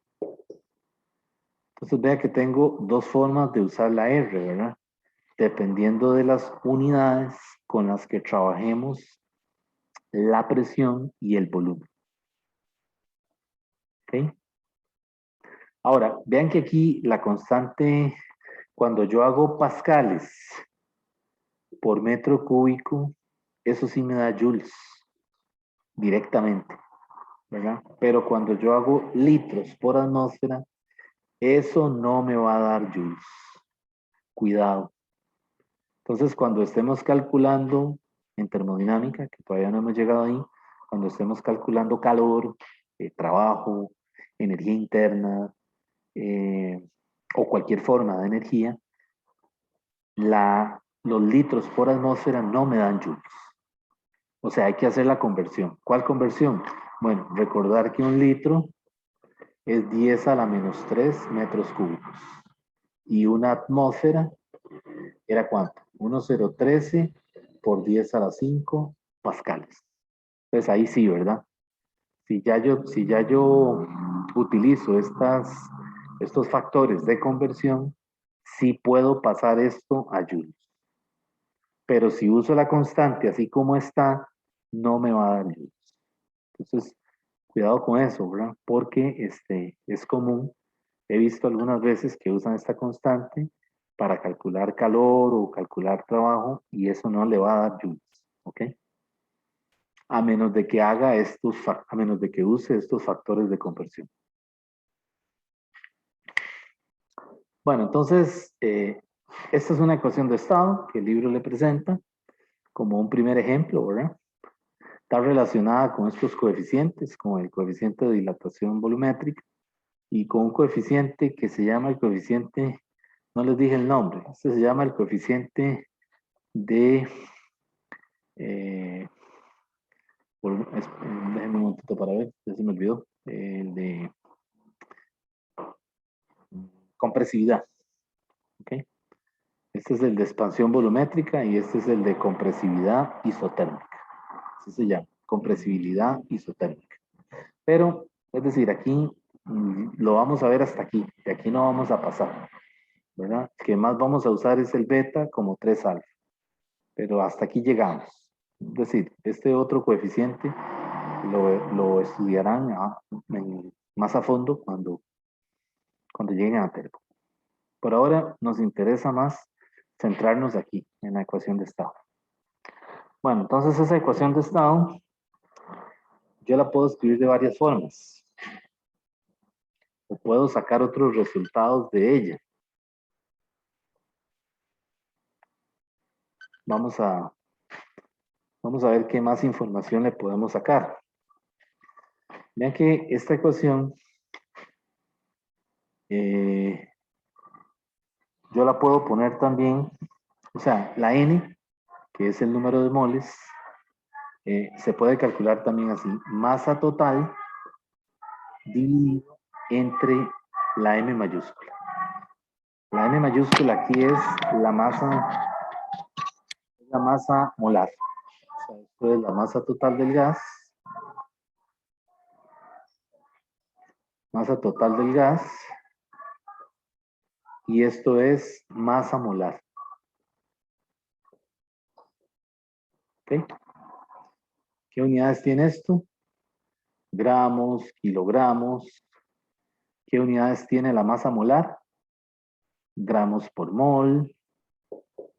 Entonces vea que tengo dos formas de usar la R, ¿verdad? Dependiendo de las unidades con las que trabajemos la presión y el volumen. ¿Ok? Ahora, vean que aquí la constante, cuando yo hago pascales por metro cúbico, eso sí me da joules directamente, ¿verdad? Pero cuando yo hago litros por atmósfera, eso no me va a dar joules. Cuidado. Entonces, cuando estemos calculando en termodinámica, que todavía no hemos llegado ahí, cuando estemos calculando calor, trabajo, energía interna o cualquier forma de energía, los litros por atmósfera no me dan joules. O sea, hay que hacer la conversión. ¿Cuál conversión? Bueno, recordar que un litro es 10 a la menos 3 metros cúbicos. Y una atmósfera era ¿cuánto? 1,013 por 10 a la 5 pascales. Entonces ahí sí, ¿verdad? Si ya yo utilizo estos factores de conversión, sí puedo pasar esto a joules. Pero si uso la constante así como está, no me va a dar joules. Entonces, cuidado con eso, ¿verdad? Porque es común, he visto algunas veces que usan esta constante para calcular calor o calcular trabajo y eso no le va a dar joules, ¿ok? A menos de que a menos de que use estos factores de conversión. Bueno, entonces, esta es una ecuación de estado que el libro le presenta como un primer ejemplo, ¿verdad? Está relacionada con estos coeficientes, con el coeficiente de dilatación volumétrica y con un coeficiente que se llama el coeficiente, no les dije el nombre, este se llama el coeficiente de, déjenme un momentito para ver, ya se me olvidó, el de compresividad, ¿ok? Este es el de expansión volumétrica y este es el de compresividad isotérmica. Así se llama, compresibilidad isotérmica. Pero, es decir, aquí lo vamos a ver hasta aquí, de aquí no vamos a pasar, ¿verdad? El que más vamos a usar es el beta como 3 alfa, pero hasta aquí llegamos. Es decir, este otro coeficiente lo estudiarán más a fondo cuando lleguen a termo. Por ahora nos interesa más centrarnos aquí, en la ecuación de estado. Bueno, entonces esa ecuación de estado, yo la puedo escribir de varias formas. O puedo sacar otros resultados de ella. Vamos a ver qué más información le podemos sacar. Vean que esta ecuación, yo la puedo poner también, o sea, la N, que es el número de moles, se puede calcular también así, masa total dividido entre la M mayúscula. La M mayúscula aquí es la masa molar. O sea, esto es la masa total del gas. Masa total del gas. Y esto es masa molar. ¿Ok? ¿Qué unidades tiene esto? Gramos, kilogramos. ¿Qué unidades tiene la masa molar? Gramos por mol,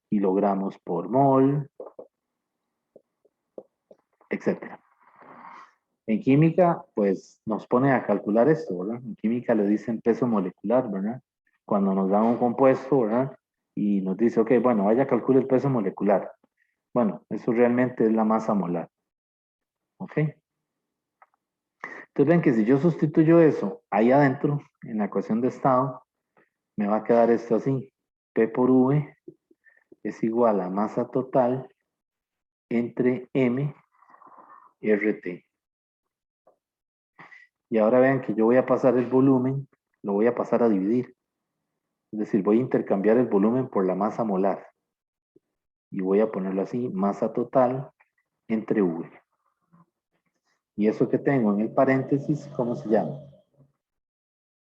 kilogramos por mol, etc. En química, pues nos pone a calcular esto, ¿verdad? En química le dicen peso molecular, ¿verdad? Cuando nos dan un compuesto, ¿verdad? Y nos dice, ok, bueno, vaya, calcule el peso molecular. Bueno, eso realmente es la masa molar. ¿Ok? Entonces ven que si yo sustituyo eso ahí adentro, en la ecuación de estado, me va a quedar esto así. P por V es igual a masa total entre M RT. Y ahora vean que yo voy a pasar el volumen, lo voy a pasar a dividir. Es decir, voy a intercambiar el volumen por la masa molar. Y voy a ponerlo así, masa total entre V. Y eso que tengo en el paréntesis, ¿cómo se llama?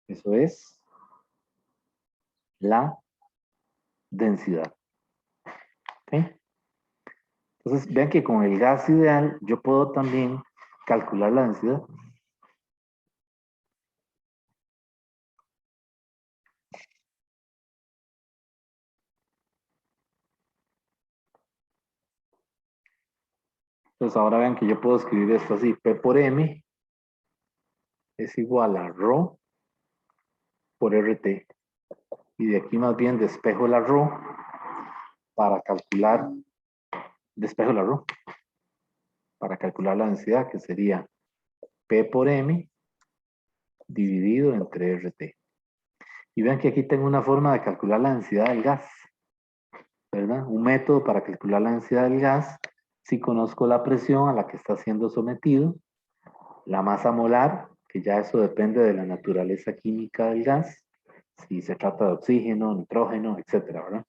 Eso es la densidad. ¿Ok? Entonces, vean que con el gas ideal yo puedo también calcular la densidad. Entonces, ahora vean que yo puedo escribir esto así. P por M es igual a ρ por RT. Y de aquí más bien despejo la ρ para calcular, despejo la ρ para calcular la densidad, que sería P por M dividido entre RT. Y vean que aquí tengo una forma de calcular la densidad del gas, ¿verdad? Un método para calcular la densidad del gas si conozco la presión a la que está siendo sometido, la masa molar, que ya eso depende de la naturaleza química del gas, si se trata de oxígeno, nitrógeno, etcétera, ¿verdad?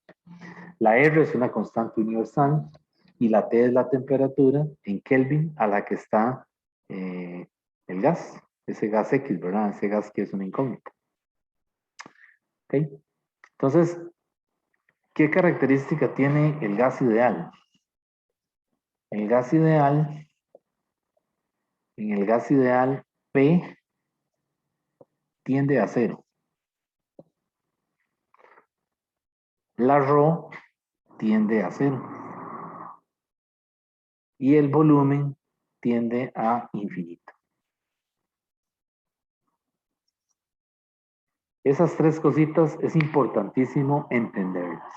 La R es una constante universal y la T es la temperatura en Kelvin a la que está el gas, ese gas X, ¿verdad? Ese gas que es una incógnita. ¿Ok? Entonces, ¿qué característica tiene el gas ideal? El gas ideal, en el gas ideal, P tiende a cero. La ρ tiende a cero. Y el volumen tiende a infinito. Esas tres cositas es importantísimo entenderlas.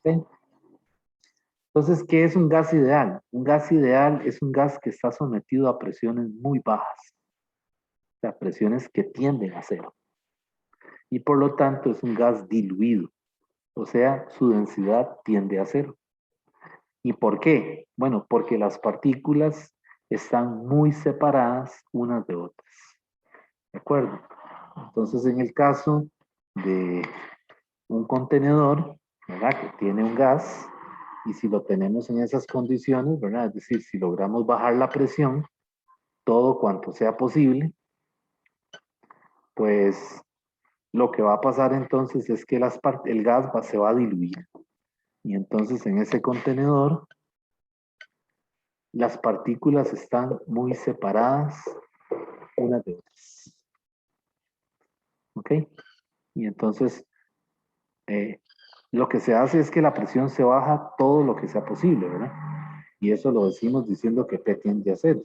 ¿Sí? Entonces, ¿qué es un gas ideal? Un gas ideal es un gas que está sometido a presiones muy bajas. O sea, presiones que tienden a cero. Y por lo tanto es un gas diluido. O sea, su densidad tiende a cero. ¿Y por qué? Bueno, porque las partículas están muy separadas unas de otras. ¿De acuerdo? Entonces, en el caso de un contenedor, ¿verdad? Que tiene un gas, y si lo tenemos en esas condiciones, ¿verdad? Es decir, si logramos bajar la presión, todo cuanto sea posible, pues lo que va a pasar entonces es que el gas se va a diluir. Y entonces en ese contenedor, las partículas están muy separadas unas de otras. ¿Ok? Y entonces, lo que se hace es que la presión se baja todo lo que sea posible, ¿verdad? Y eso lo decimos diciendo que P tiende a cero.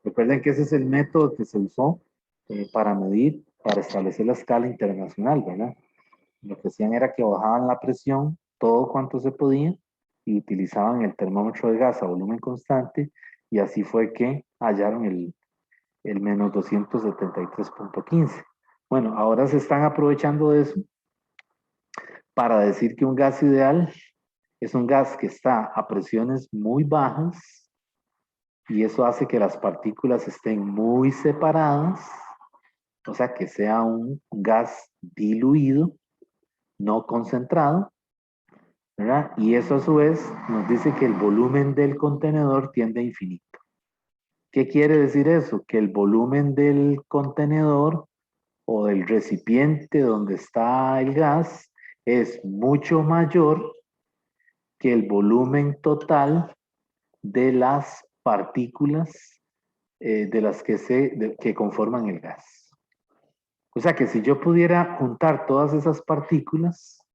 Recuerden que ese es el método que se usó para medir, para establecer la escala internacional, ¿verdad? Lo que hacían era que bajaban la presión todo cuanto se podía y utilizaban el termómetro de gas a volumen constante y así fue que hallaron el menos 273.15. Bueno, ahora se están aprovechando de eso para decir que un gas ideal es un gas que está a presiones muy bajas y eso hace que las partículas estén muy separadas, o sea, que sea un gas diluido, no concentrado, ¿verdad? Y eso a su vez nos dice que el volumen del contenedor tiende a infinito. ¿Qué quiere decir eso? Que el volumen del contenedor o del recipiente donde está el gas es mucho mayor que el volumen total de las partículas de las que conforman el gas. O sea que si yo pudiera juntar todas esas partículas,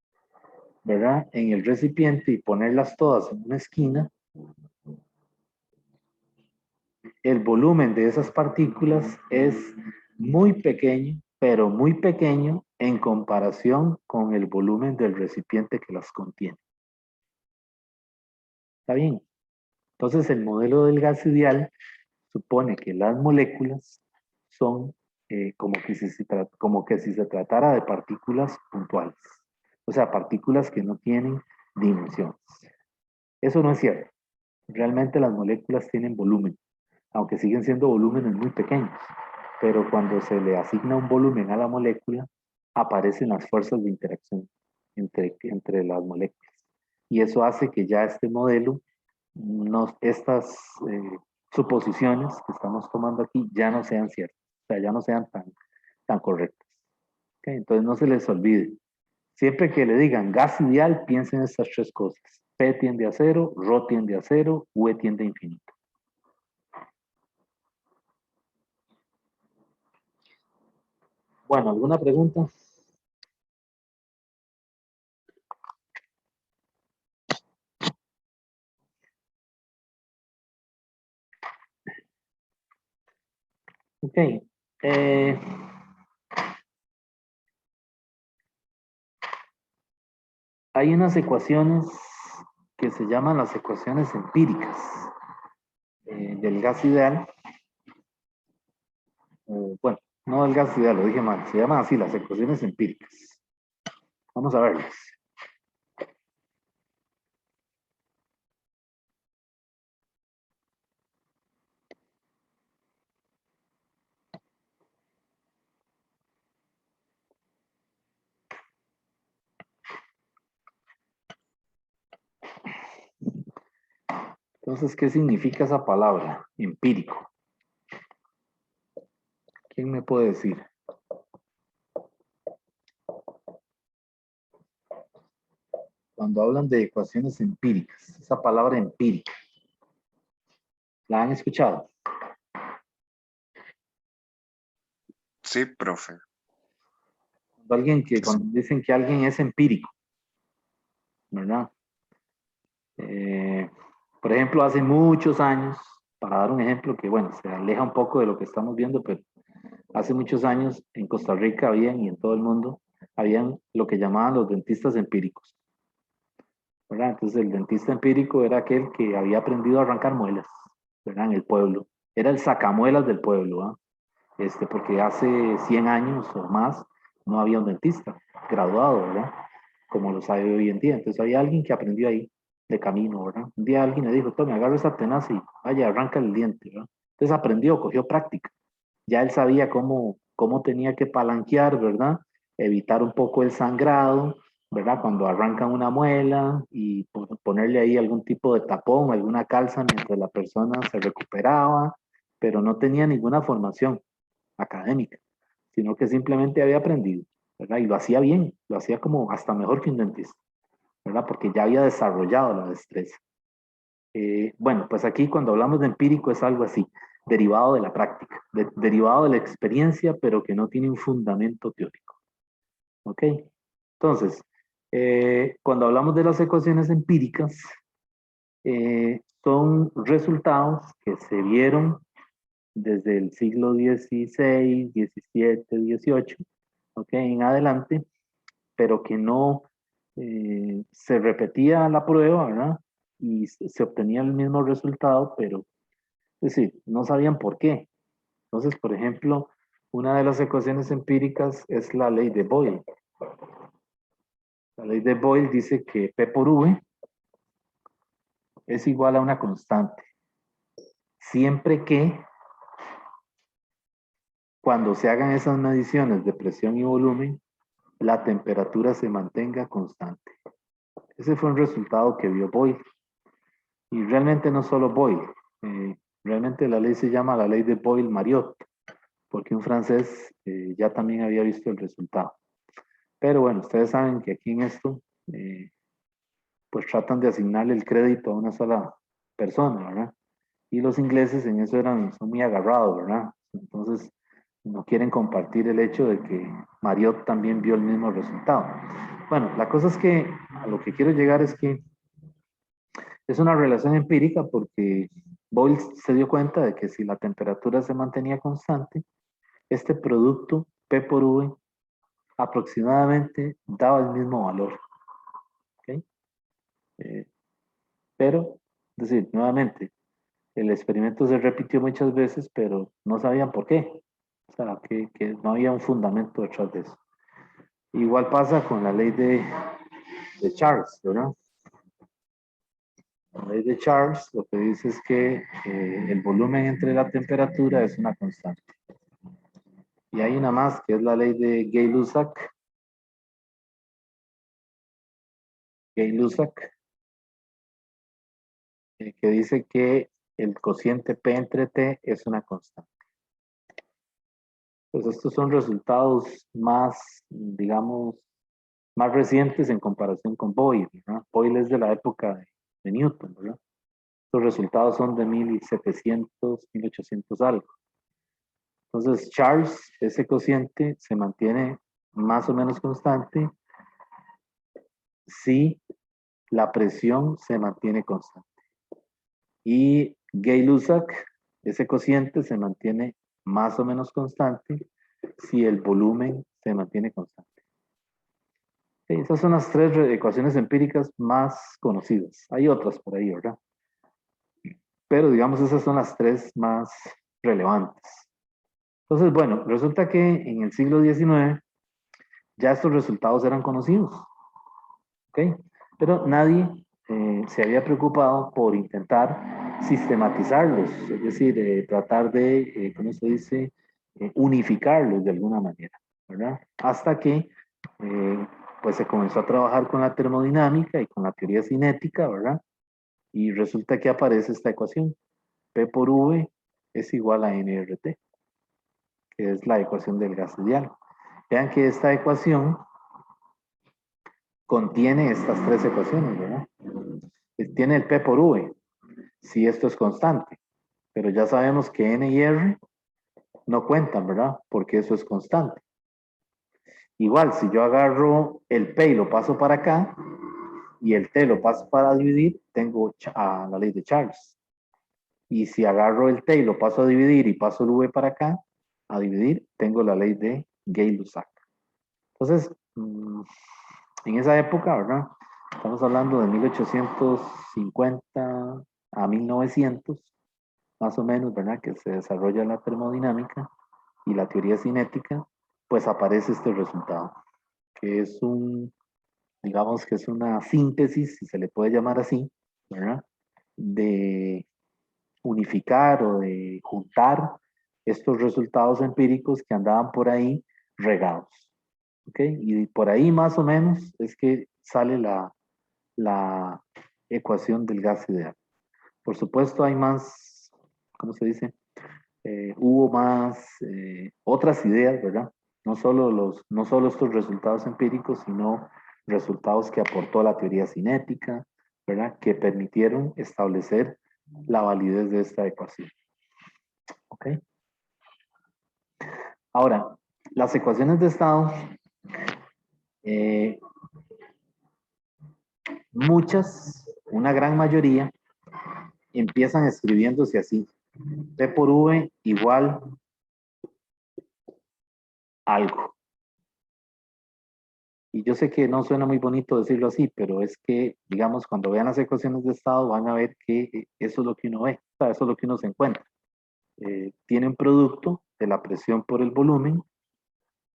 ¿verdad? En el recipiente y ponerlas todas en una esquina, el volumen de esas partículas es muy pequeño, pero muy pequeño en comparación con el volumen del recipiente que las contiene. ¿Está bien? Entonces el modelo del gas ideal supone que las moléculas son como que si se tratara de partículas puntuales, o sea, partículas que no tienen dimensiones. Eso no es cierto. Realmente las moléculas tienen volumen, aunque siguen siendo volúmenes muy pequeños, pero cuando se le asigna un volumen a la molécula, aparecen las fuerzas de interacción entre las moléculas. Y eso hace que ya este modelo, estas suposiciones que estamos tomando aquí ya no sean ciertas, o sea, ya no sean tan correctas. ¿Okay? Entonces no se les olvide. Siempre que le digan gas ideal, piensen en estas tres cosas. P tiende a cero, ρ tiende a cero, U tiende a infinito. Bueno, ¿alguna pregunta? Ok. Eh, hay unas ecuaciones que se llaman las ecuaciones empíricas del gas ideal. Bueno, no del gas ideal, lo dije mal. Se llaman así las ecuaciones empíricas. Vamos a verlas. Entonces, ¿qué significa esa palabra? Empírico. ¿Quién me puede decir? Cuando hablan de ecuaciones empíricas, esa palabra empírica, ¿la han escuchado? Sí, profe. Cuando dicen que alguien es empírico, ¿verdad? Por ejemplo, hace muchos años, para dar un ejemplo que, bueno, se aleja un poco de lo que estamos viendo, pero hace muchos años en Costa Rica habían y en todo el mundo habían lo que llamaban los dentistas empíricos, ¿verdad? Entonces el dentista empírico era aquel que había aprendido a arrancar muelas, ¿verdad? En el pueblo. Era el sacamuelas del pueblo, ¿ah? Porque hace 100 años o más no había un dentista graduado, ¿verdad? Como lo sabe hoy en día. Entonces había alguien que aprendió ahí de camino, ¿verdad? Un día alguien le dijo, tome, agarra esa tenaza y vaya, arranca el diente, ¿verdad? Entonces aprendió, cogió práctica. Ya él sabía cómo tenía que palanquear, ¿verdad? Evitar un poco el sangrado, ¿verdad? Cuando arrancan una muela y ponerle ahí algún tipo de tapón, alguna calza mientras la persona se recuperaba, pero no tenía ninguna formación académica, sino que simplemente había aprendido, ¿verdad? Y lo hacía bien, lo hacía como hasta mejor que un dentista, ¿verdad? Porque ya había desarrollado la destreza. Bueno, pues aquí cuando hablamos de empírico es algo así, derivado de la práctica, derivado de la experiencia, pero que no tiene un fundamento teórico. ¿Ok? Entonces, Cuando hablamos de las ecuaciones empíricas, son resultados que se vieron desde el siglo XVI, XVII, XVIII, ¿ok? En adelante, pero que no se repetía la prueba, ¿verdad? Y se obtenía el mismo resultado, pero es decir, no sabían por qué. Entonces, por ejemplo, una de las ecuaciones empíricas es la ley de Boyle. La ley de Boyle dice que P por V es igual a una constante, siempre que cuando se hagan esas mediciones de presión y volumen, la temperatura se mantenga constante. Ese fue un resultado que vio Boyle. Y realmente no solo Boyle, realmente la ley se llama la ley de Boyle-Mariotte, porque un francés ya también había visto el resultado. Pero bueno, ustedes saben que aquí en esto, pues tratan de asignarle el crédito a una sola persona, ¿verdad? Y los ingleses en eso son muy agarrados, ¿verdad? Entonces, no quieren compartir el hecho de que Mariotte también vio el mismo resultado. Bueno, la cosa es que a lo que quiero llegar es que es una relación empírica porque Boyle se dio cuenta de que si la temperatura se mantenía constante, este producto P por V aproximadamente daba el mismo valor. ¿Okay? Pero, es decir, nuevamente, el experimento se repitió muchas veces, pero no sabían por qué. O sea, que no había un fundamento detrás de eso. Igual pasa con la ley de Charles, ¿verdad? La ley de Charles lo que dice es que el volumen entre la temperatura es una constante. Y hay una más que es la ley de Gay-Lussac. Gay-Lussac, que dice que el cociente P entre T es una constante. Pues estos son resultados más, digamos, más recientes en comparación con Boyle, ¿verdad? Boyle es de la época de Newton, ¿verdad? Los resultados son de 1700, 1800 algo. Entonces, Charles, ese cociente se mantiene más o menos constante si la presión se mantiene constante. Y Gay-Lussac, ese cociente se mantiene más o menos constante si el volumen se mantiene constante. Esas son las tres ecuaciones empíricas más conocidas. Hay otras por ahí, ¿verdad? Pero digamos, esas son las tres más relevantes. Entonces, bueno, resulta que en el siglo XIX ya estos resultados eran conocidos, ¿ok? Pero nadie se había preocupado por intentar sistematizarlos, es decir, tratar de, ¿cómo se dice?, unificarlos de alguna manera, ¿verdad? Hasta que, pues se comenzó a trabajar con la termodinámica y con la teoría cinética, ¿verdad? Y resulta que aparece esta ecuación, P por V es igual a nRT, que es la ecuación del gas ideal. Vean que esta ecuación contiene estas tres ecuaciones, ¿verdad? Tiene el P por V, si esto es constante, pero ya sabemos que N y R no cuentan, ¿verdad? Porque eso es constante. Igual, si yo agarro el P y lo paso para acá, y el T lo paso para dividir, tengo a la ley de Charles. Y si agarro el T y lo paso a dividir y paso el V para acá, a dividir, tengo la ley de Gay-Lussac. Entonces, en esa época, ¿verdad? Estamos hablando de 1850 a 1900, más o menos, ¿verdad? Que se desarrolla la termodinámica y la teoría cinética, pues aparece este resultado, que es digamos que es una síntesis, si se le puede llamar así, ¿verdad? De unificar o de juntar estos resultados empíricos que andaban por ahí regados. ¿Ok? Y por ahí más o menos es que sale la ecuación del gas ideal. Por supuesto hay más, ¿cómo se dice? Hubo más otras ideas, ¿verdad? No solo estos resultados empíricos, sino resultados que aportó la teoría cinética, ¿verdad? Que permitieron establecer la validez de esta ecuación. ¿Ok? Ahora, las ecuaciones de estado, una gran mayoría, empiezan escribiéndose así. P por V igual algo. Y yo sé que no suena muy bonito decirlo así, pero es que, digamos, cuando vean las ecuaciones de estado van a ver que eso es lo que uno ve, o sea, eso es lo que uno se encuentra. Tiene un producto de la presión por el volumen,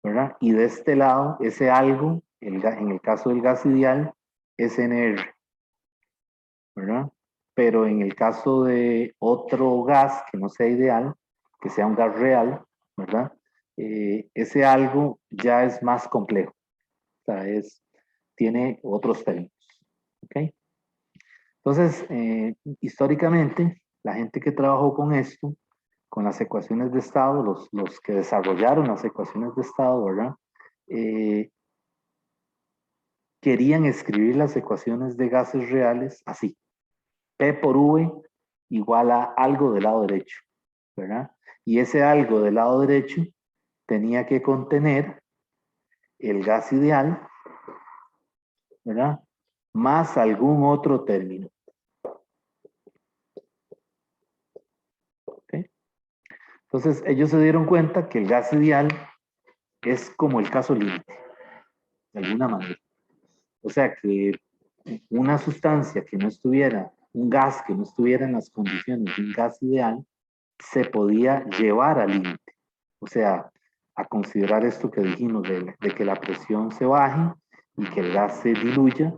¿verdad? Y de este lado, ese algo, en el caso del gas ideal, es NR, ¿verdad? Pero en el caso de otro gas que no sea ideal, que sea un gas real, ¿verdad? Ese algo ya es más complejo, o sea, tiene otros términos, ¿ok? Entonces, históricamente, la gente que trabajó con esto, con las ecuaciones de estado, los que desarrollaron las ecuaciones de estado, ¿verdad? Eh, querían escribir las ecuaciones de gases reales así. P por V igual a algo del lado derecho, ¿verdad? Y ese algo del lado derecho tenía que contener el gas ideal, ¿verdad? Más algún otro término. ¿Ok? Entonces, ellos se dieron cuenta que el gas ideal es como el caso límite, de alguna manera. O sea, que una sustancia que no estuviera, un gas que no estuviera en las condiciones de un gas ideal, se podía llevar al límite. O sea, a considerar esto que dijimos de que la presión se baje y que el gas se diluya,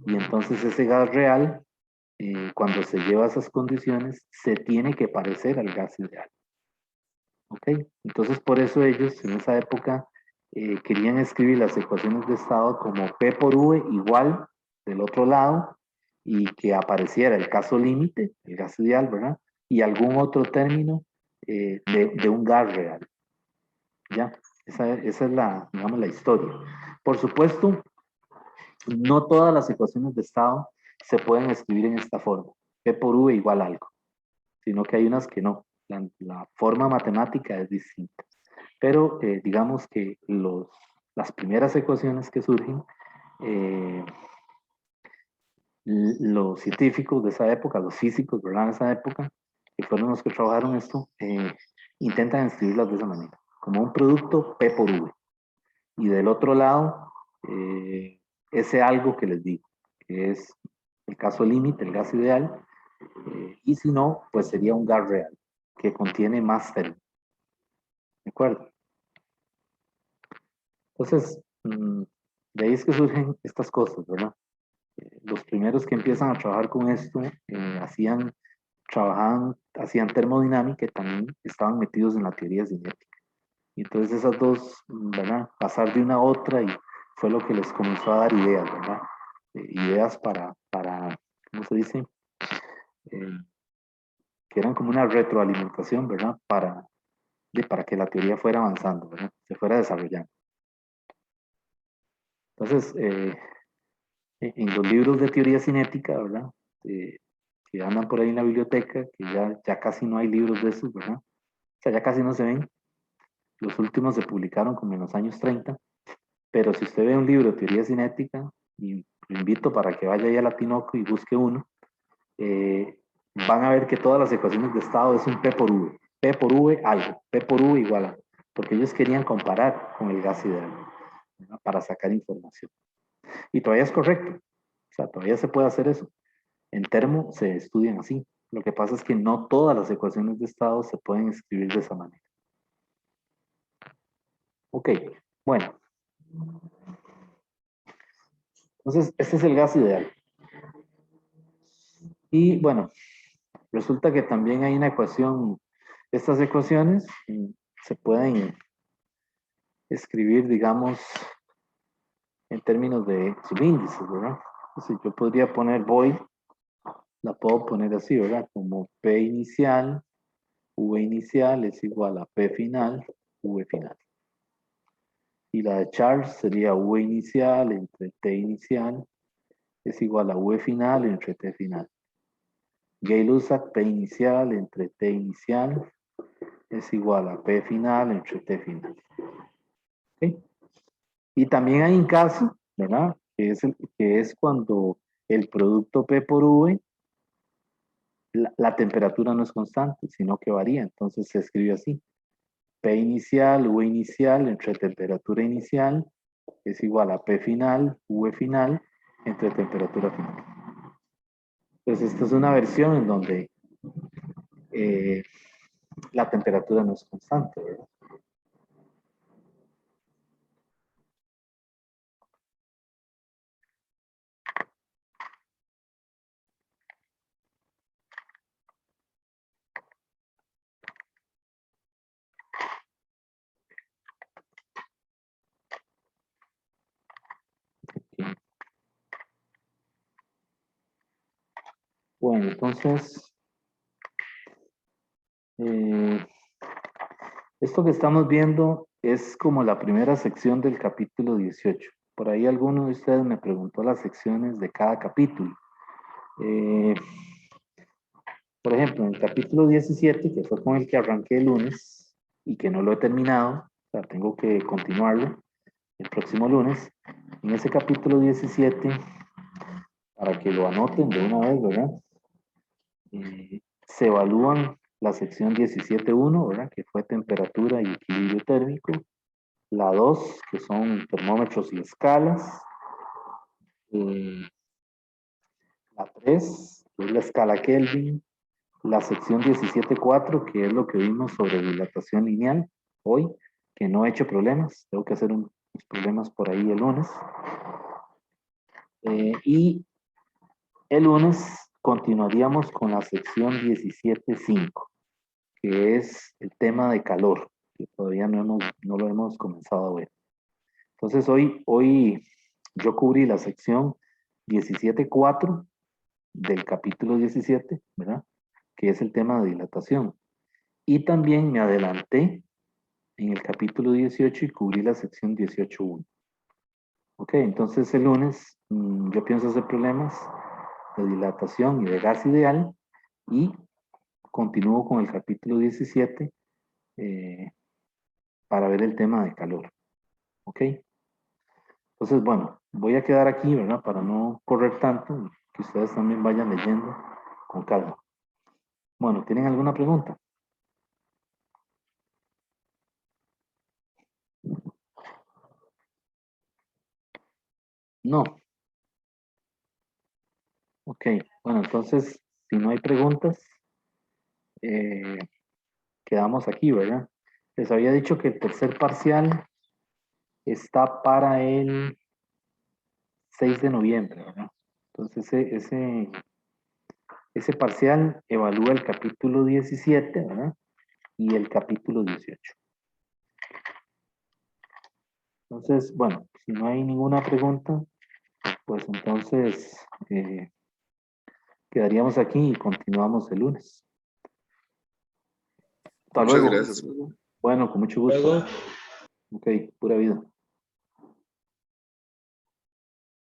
y entonces ese gas real, cuando se lleva a esas condiciones, se tiene que parecer al gas ideal. ¿Ok? Entonces, por eso ellos en esa época querían escribir las ecuaciones de estado como P por V igual del otro lado y que apareciera el caso límite, el gas ideal, ¿verdad? Y algún otro término de un gas real. ¿Ya? Esa es la, digamos, la historia. Por supuesto, no todas las ecuaciones de estado se pueden escribir en esta forma, P por V igual algo, sino que hay unas que no. La forma matemática es distinta. Pero digamos que las primeras ecuaciones que surgen, eh, los científicos de esa época, los físicos, ¿verdad? De esa época, que fueron los que trabajaron esto, intentan escribirlas de esa manera, como un producto P por V. Y del otro lado, ese algo que les digo, que es el caso límite, el gas ideal, y si no, pues sería un gas real, que contiene más términos. ¿De acuerdo? Entonces, de ahí es que surgen estas cosas, ¿verdad? Los primeros que empiezan a trabajar con esto hacían termodinámica y también estaban metidos en la teoría cinética. Y entonces esas dos, ¿verdad? Pasar de una a otra y fue lo que les comenzó a dar ideas, ¿verdad? Ideas para, ¿cómo se dice? Eh, que eran como una retroalimentación, ¿verdad? Para que la teoría fuera avanzando, ¿verdad? Se fuera desarrollando. Entonces, en los libros de teoría cinética, ¿verdad? Que andan por ahí en la biblioteca, que ya casi no hay libros de esos, ¿verdad? O sea, ya casi no se ven. Los últimos se publicaron como en los años 30, pero si usted ve un libro de teoría cinética, y lo invito para que vaya ahí a Latinoco y busque uno, van a ver que todas las ecuaciones de estado es un P por V. P por V algo, P por V igual a, porque ellos querían comparar con el gas ideal, ¿verdad? Para sacar información. Y todavía es correcto, o sea, todavía se puede hacer eso. En termo se estudian así. Lo que pasa es que no todas las ecuaciones de estado se pueden escribir de esa manera. Ok, bueno. Entonces, este es el gas ideal. Y bueno, resulta que también hay una ecuación. Estas ecuaciones se pueden escribir, digamos, en términos de subíndices, ¿verdad? Entonces, yo podría poner void, la puedo poner así, ¿verdad? Como P inicial, V inicial es igual a P final, V final. Y la de Charles sería V inicial entre T inicial es igual a V final entre T final. Gay-Lussac, P inicial entre T inicial es igual a P final entre T final. ¿Okay? Y también hay un caso, ¿verdad? Que es cuando el producto P por V, la temperatura no es constante, sino que varía. Entonces se escribe así. P inicial, V inicial, entre temperatura inicial, es igual a P final, V final, entre temperatura final. Entonces esta es una versión en donde la temperatura no es constante, ¿verdad? Bueno, entonces, esto que estamos viendo es como la primera sección del capítulo 18. Por ahí alguno de ustedes me preguntó las secciones de cada capítulo. Por ejemplo, en el capítulo 17, que fue con el que arranqué el lunes y que no lo he terminado, o sea, tengo que continuarlo el próximo lunes. En ese capítulo 17, para que lo anoten de una vez, ¿verdad? Se evalúan la sección 17.1, ¿verdad? Que fue temperatura y equilibrio térmico. La 2, que son termómetros y escalas. La 3, que es la escala Kelvin. La sección 17.4, que es lo que vimos sobre dilatación lineal hoy, que no he hecho problemas. Tengo que hacer unos problemas por ahí el lunes. Y el lunes continuaríamos con la sección 17.5, que es el tema de calor, que todavía no lo hemos comenzado a ver. Entonces hoy yo cubrí la sección 17.4 del capítulo 17, ¿verdad? Que es el tema de dilatación. Y también me adelanté en el capítulo 18 y cubrí la sección 18.1. Ok, entonces el lunes yo pienso hacer problemas de dilatación y de gas ideal y continúo con el capítulo 17 para ver el tema de calor. Ok, entonces bueno, voy a quedar aquí, ¿verdad? Para no correr tanto y que ustedes también vayan leyendo con calma. Bueno, ¿tienen alguna pregunta? No. Ok, bueno, entonces, si no hay preguntas, eh, quedamos aquí, ¿verdad? Les había dicho que el tercer parcial está para el 6 de noviembre, ¿verdad? Entonces, ese parcial evalúa el capítulo 17, ¿verdad? Y el capítulo 18. Entonces, bueno, si no hay ninguna pregunta, pues entonces quedaríamos aquí y continuamos el lunes. Hasta Muchas luego. gracias. Bueno, con mucho gusto. Luego. Ok, pura vida.